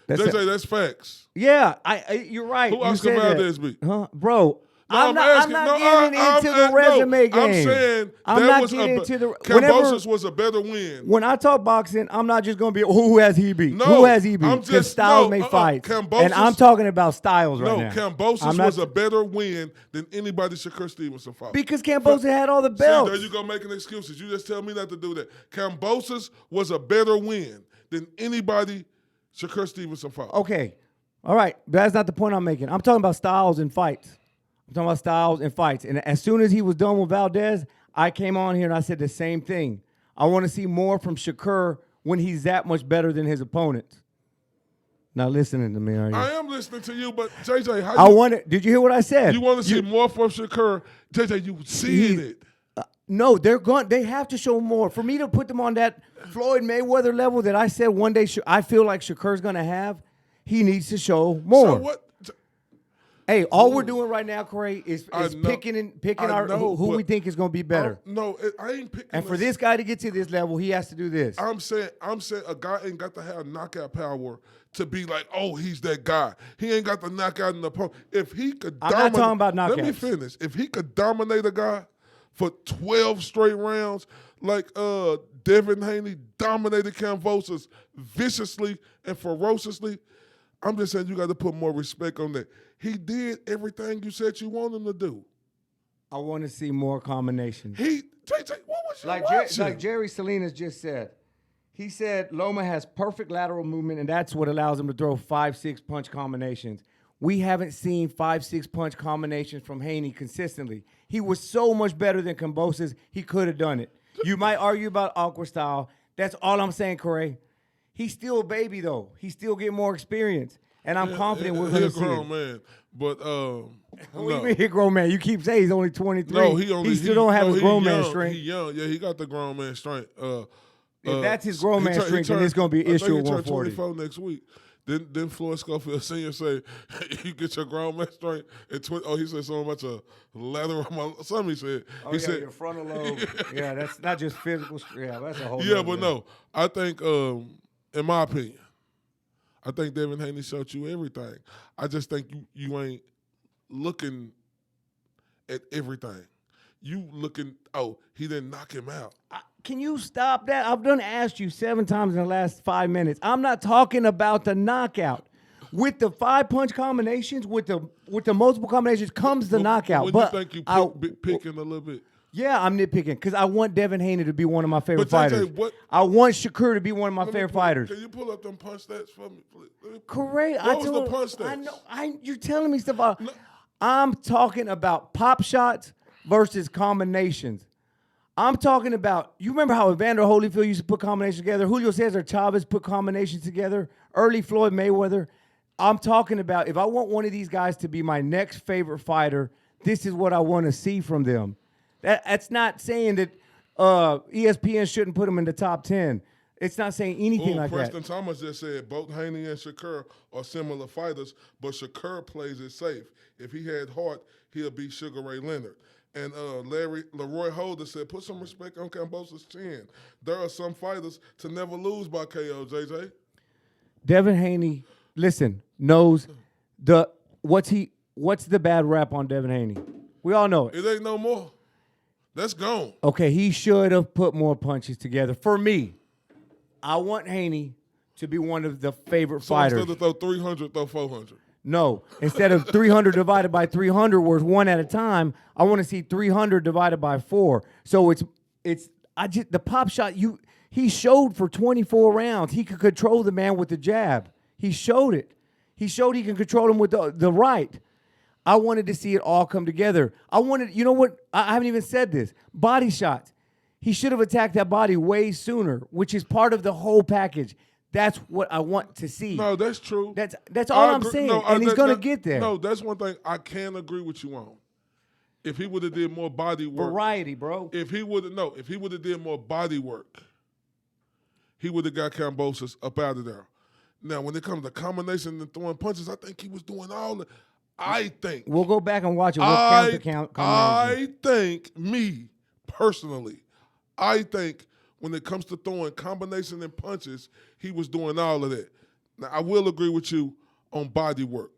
That's facts. Yeah, you're right. Who Oscar Valdez beat? Huh? Bro, No, I'm not getting into the resume game. I'm saying I'm that not was getting into the Kambosos was a better win. When I talk boxing, I'm not just going to be who has he beat? No, who has he beat? I'm Because just Styles make fights. And I'm talking about Styles right now. Kambosos was a better win than anybody Shakur Stevenson fought. Because Kambosos had all the belts. See, there you go making excuses. You just tell me not to do that. Kambosos was a better win than anybody Shakur Stevenson fought. Okay. All right. That's not the point I'm making. I'm talking about Styles and fights. And as soon as he was done with Valdez, I came on here and I said the same thing. I want to see more from Shakur when he's that much better than his opponents. Not listening to me, are you? I am listening to you, but JJ, did you hear what I said? You want to see more from Shakur? JJ, you seeing it. No, they have to show more. For me to put them on that Floyd Mayweather level that I said one day I feel like Shakur's going to have, he needs to show more. So what? Hey, all we're doing right now, Corey, is picking who we think is going to be better. I ain't picking. And for this guy to get to this level, he has to do this. I'm saying a guy ain't got to have knockout power to be like, oh, he's that guy. He ain't got to knock out an opponent. If he could I'm not talking about knockouts. Let me finish. If he could dominate a guy for 12 straight rounds, like Devin Haney dominated Kambosos viciously and ferociously, I'm just saying you got to put more respect on that. He did everything you said you want him to do. I want to see more combinations. JJ, what was you watching? Like Jerry Salinas just said. He said Loma has perfect lateral movement, and that's what allows him to throw 5-6 punch combinations. We haven't seen 5-6 punch combinations from Haney consistently. He was so much better than Kambosos, he could have done it. You might argue about awkward style. That's all I'm saying, Corey. He's still a baby, though. He's still getting more experience. And I'm confident we're going to see it. He's a grown man, but what do you mean he a grown man? You keep saying he's only 23. No, he still don't have his grown man strength. He's young. Yeah, he got the grown man strength. If that's his grown man strength, then it's going to be an issue at 140. He turned 24 next week. Then Floyd Schofield Sr. say, you get your grown man strength at 20. Oh, he said something about your lateral. Something he said. Oh, he said your frontal lobe. Yeah, that's not just physical. Yeah, that's a whole. Yeah, but no, I think, in my opinion, I think Devin Haney showed you everything. I just think you ain't looking at everything. You looking, he didn't knock him out. Can you stop that? I've done asked you 7 times in the last 5 minutes. I'm not talking about the knockout. With the 5-punch combinations, with the multiple combinations comes the knockout. When but you think you picking a little bit? Yeah, I'm nitpicking because I want Devin Haney to be one of my favorite But fighters. I want Shakur to be one of my favorite fighters. Can you pull up them punch stats for me, please? Correct. What was the punch stats? I know. You're telling me stuff. I'm talking about pop shots versus combinations. I'm talking about, you remember how Evander Holyfield used to put combinations together? Julio Cesar Chavez put combinations together. Early Floyd Mayweather. I'm talking about, if I want one of these guys to be my next favorite fighter, this is what I want to see from them. That's not saying that ESPN shouldn't put him in the top 10. It's not saying anything like Preston that. Thomas just said both Haney and Shakur are similar fighters, but Shakur plays it safe. If he had heart, he'll beat Sugar Ray Leonard. And Leroy Holder said, put some respect on Kambosos' chin. There are some fighters to never lose by KO, JJ. Devin Haney, listen, knows what's the bad rap on Devin Haney? We all know it. It ain't no more. That's gone. Okay, he should have put more punches together. For me, I want Haney to be one of the favorite fighters. Instead of throw 300, throw 400. No, instead of 300 divided by 300, where it's one at a time, I want to see 300 divided by 4. So the pop shot. He showed for 24 rounds he could control the man with the jab. He showed it. He showed he can control him with the right. I wanted to see it all come together. You know what? I haven't even said this. Body shots. He should have attacked that body way sooner, which is part of the whole package. That's what I want to see. No, that's true. That's all I'm saying, and he's going to get there. No, that's one thing I can agree with you on. If he would have did more body work. Variety, bro. If he would have did more body work, he would have got Kambosos up out of there. Now, when it comes to combination and throwing punches, I think he was doing all I think. We'll go back and watch it. We'll count. I think, me, personally, I think when it comes to throwing combination and punches, he was doing all of that. Now, I will agree with you on body work.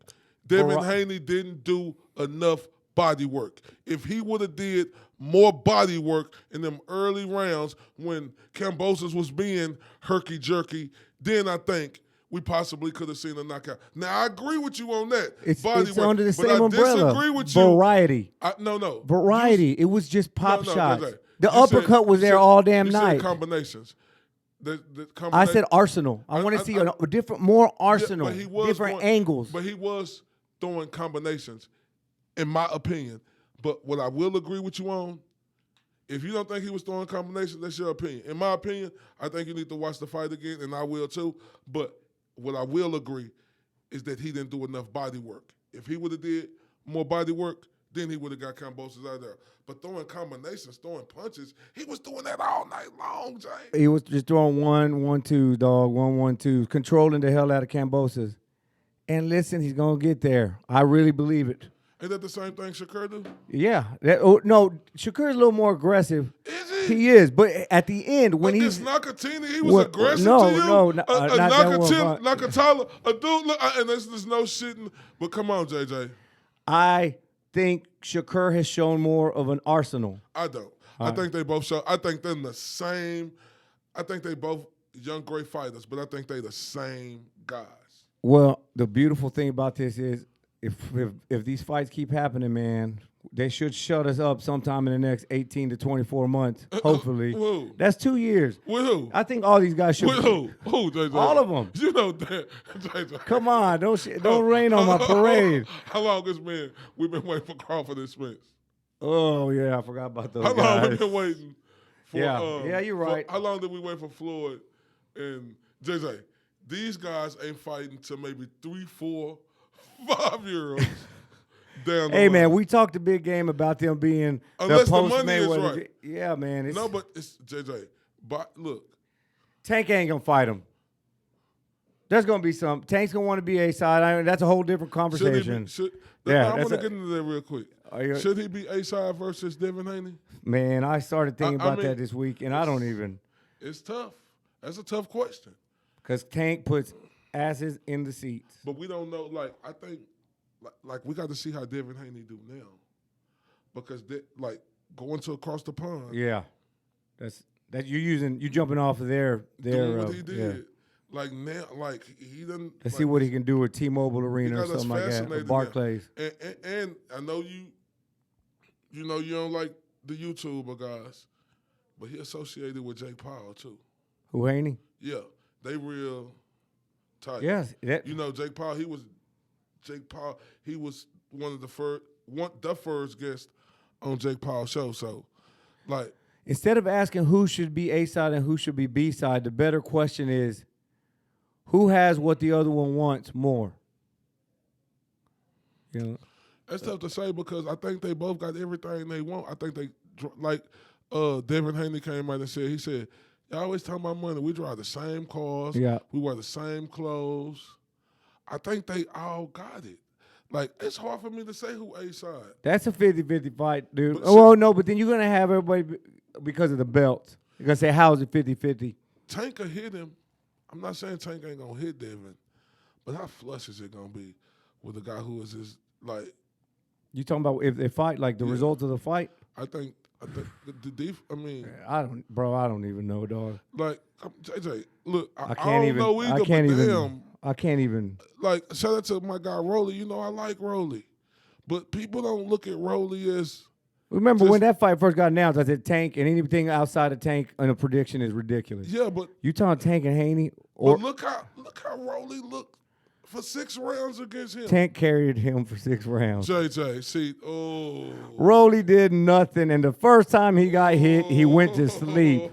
Devin Haney didn't do enough body work. If he would have did more body work in them early rounds when Kambosos was being herky-jerky, then I think we possibly could have seen a knockout. Now, I agree with you on that. It's work, under the but same I umbrella. disagree with you. Variety. No. Variety. It was just pop shots. No. The uppercut was there all damn night. You said combinations. I said arsenal. I want to see a different, more arsenal, different angles. But he was throwing combinations, in my opinion. But what I will agree with you on, if you don't think he was throwing combinations, that's your opinion. In my opinion, I think you need to watch the fight again, and I will too. But what I will agree is that he didn't do enough body work. If he would have did more body work, then he would have got Kambosos out there. But throwing combinations, throwing punches, he was doing that all night long, Jay. He was just throwing 1-1-2, dog, 1-1-2, controlling the hell out of Kambosos. And listen, he's going to get there. I really believe it. Ain't that the same thing Shakur do? Yeah. No, Shakur's a little more aggressive. Is he? He is. But at the end, when he's Nakatini, he was aggressive to you? No, not that one. Nakatala, a dude, look, and there's no shitting. But come on, JJ. I think Shakur has shown more of an arsenal. I don't. I think they both show. I think they're the same. I think they both young, great fighters, but I think they're the same guys. Well, the beautiful thing about this is if these fights keep happening, man, they should shut us up sometime in the next 18 to 24 months, hopefully. Who? That's 2 years. With who? I think all these guys should. With who? Who, JJ? All of them. You know that, JJ. Come on, don't rain on my parade. How long has been? We've been waiting for Crawford and Spence. Oh, yeah, I forgot about those How guys. long we been waiting for? Yeah, you're right. How long did we wait for Floyd and JJ? These guys ain't fighting till maybe 3, 4, 5 years down the Hey, line. man, we talked a big game about them being Unless the the post money is Mayweather. right. Yeah, man. No, but it's JJ. But look, Tank ain't gonna fight him. There's gonna be some. Tank's gonna want to be A side. That's a whole different conversation. I want to get into that real quick. Should he be A side versus Devin Haney? Man, I started thinking about that this week, and I don't even. It's tough. That's a tough question. Because Tank puts asses in the seats. But we don't know. Like, I think, like we got to see how Devin Haney do now, because going to across the pond. Yeah, that you're jumping off of their doing what he did. Yeah. Like now, like he doesn't. Let's see what he can do at T-Mobile Arena or something like that, or Barclays. And I know you know you don't like the YouTuber guys, but he associated with Jake Paul too. Who, Haney? Yeah, they real tight. Yes, you know Jake Paul. He was one of the first guest on Jake Paul's show. So, like, instead of asking who should be A side and who should be B side, the better question is, who has what the other one wants more? You know, that's tough to say because I think they both got everything they want. I think they like Devin Haney came out and said, They always talk about money. We drive the same cars. Yeah. We wear the same clothes. I think they all got it. Like, it's hard for me to say who A-side. That's a 50-50 fight, dude. But Oh, no, but then you're going to have everybody because of the belt. You're going to say, how is it 50-50? Tank will hit him. I'm not saying Tank ain't going to hit Devin, but how flush is it going to be with a guy who is his, like. You talking about if they fight, like the results of the fight? I think I mean. I don't even know, dog. Like, JJ, look, I can't don't even know either, I can't but even damn. I can't even. Like, shout out to my guy Rolly. You know, I like Rolly. But people don't look at Rolly as. Remember when that fight first got announced, I said Tank and anything outside of Tank in a prediction is ridiculous. Yeah, but. You talking Tank and Haney? But look how Rolly looked for 6 rounds against him. Tank carried him for 6 rounds. JJ, see, Rolly did nothing, and the first time he got hit, he went to sleep.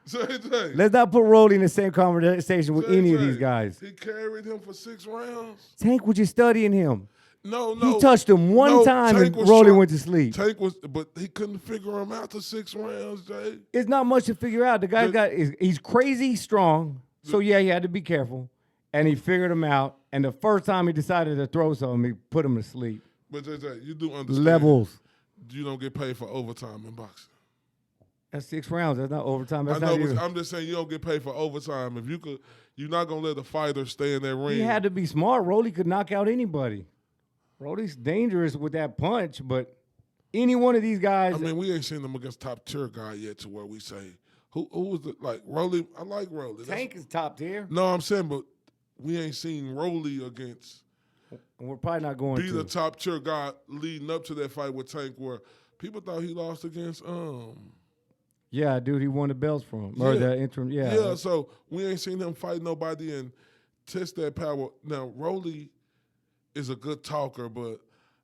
JJ. Let's not put Rolly in the same conversation with any of these guys. He carried him for 6 rounds. Tank was just studying him. No. He touched him one time and Rolly went to sleep. Tank was, but he couldn't figure him out to 6 rounds, Jay. It's not much to figure out. The guy he's crazy strong, so yeah, he had to be careful, and he figured him out. And the first time he decided to throw something, he put him to sleep. But JJ, you do understand. Levels. You don't get paid for overtime in boxing. That's 6 rounds. That's not overtime. That's I know, not but even. I'm just saying you don't get paid for overtime. If you could, you're not gonna let the fighter stay in that ring. He had to be smart. Rolly could knock out anybody. Rolly's dangerous with that punch, but any one of these guys. I mean, we ain't seen them against top tier guy yet to where we say who was the like Rolly. I like Rolly. Tank is top tier. No, I'm saying, but we ain't seen Rolly against. And we're probably not going be to the top tier guy leading up to that fight with Tank, where people thought he lost against. Yeah, dude, he won the belts from him. Or the interim. Yeah. Yeah, so we ain't seen him fight nobody and test that power. Now, Rolly is a good talker, but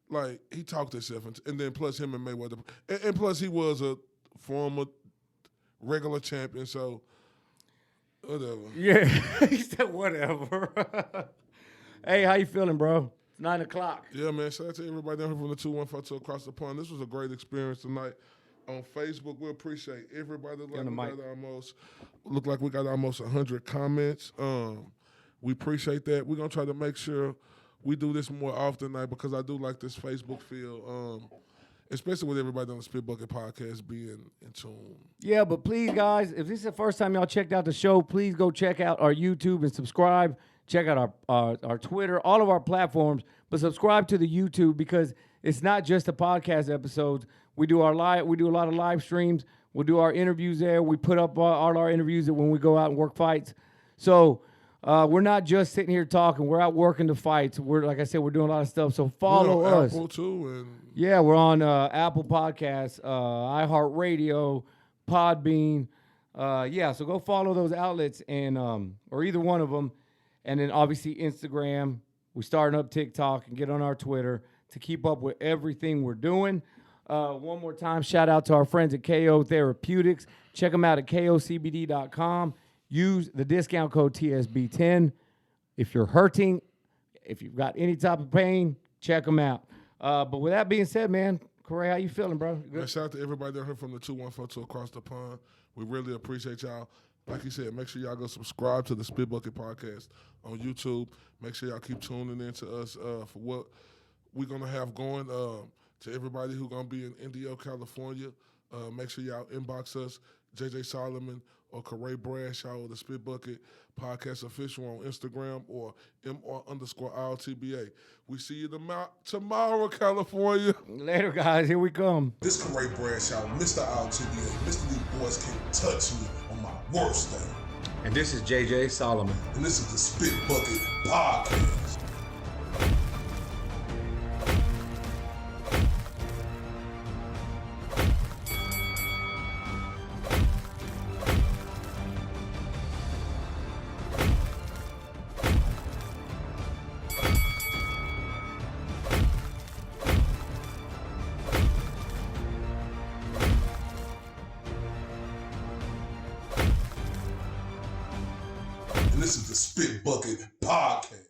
like he talked himself, and then plus him and Mayweather, and plus he was a former regular champion, so whatever. Yeah, he said whatever. Hey, how you feeling, bro? It's 9 o'clock. Yeah, man. Shout out to everybody down here from the 214 across the pond. This was a great experience tonight. On Facebook, we appreciate everybody. Look like we got almost 100 comments. We appreciate that. We're gonna try to make sure we do this more often tonight because I do like this Facebook feel, especially with everybody on the Spit Bucket podcast being in tune. Yeah, but please, guys, if this is the first time y'all checked out the show, please go check out our YouTube and subscribe. Check out our Twitter, all of our platforms, but subscribe to the YouTube because it's not just the podcast episodes. We do a lot of live streams. We'll do our interviews there. We put up all our interviews when we go out and work fights. So we're not just sitting here talking. We're out working the fights. Like I said, we're doing a lot of stuff. So follow us. Apple too, and yeah, we're on Apple Podcasts, iHeartRadio, Podbean. So go follow those outlets and or either one of them. And then obviously Instagram. We're starting up TikTok and get on our Twitter to keep up with everything we're doing. One more time, shout out to our friends at KO Therapeutics. Check them out at kocbd.com. Use the discount code TSB10. If you're hurting, if you've got any type of pain, check them out. But with that being said, man, Corey, how you feeling, bro? Man, shout out to everybody that heard from the 214 across the pond. We really appreciate y'all. Like you said, make sure y'all go subscribe to the Spit Bucket Podcast on YouTube. Make sure y'all keep tuning in to us for what we're going to have going. To everybody who's going to be in Indio, California, make sure y'all inbox us, JJ Solomon or Corey Bradshaw or the Spit Bucket Podcast Official on Instagram or MR_ILTBA. We see you tomorrow, California. Later, guys. Here we come. This Corey Bradshaw, Mr. ILTBA. Mr. These boys can't touch me on my worst day. And this is JJ Solomon. And this is the Spit Bucket Podcast. And this is the Spit Bucket Podcast.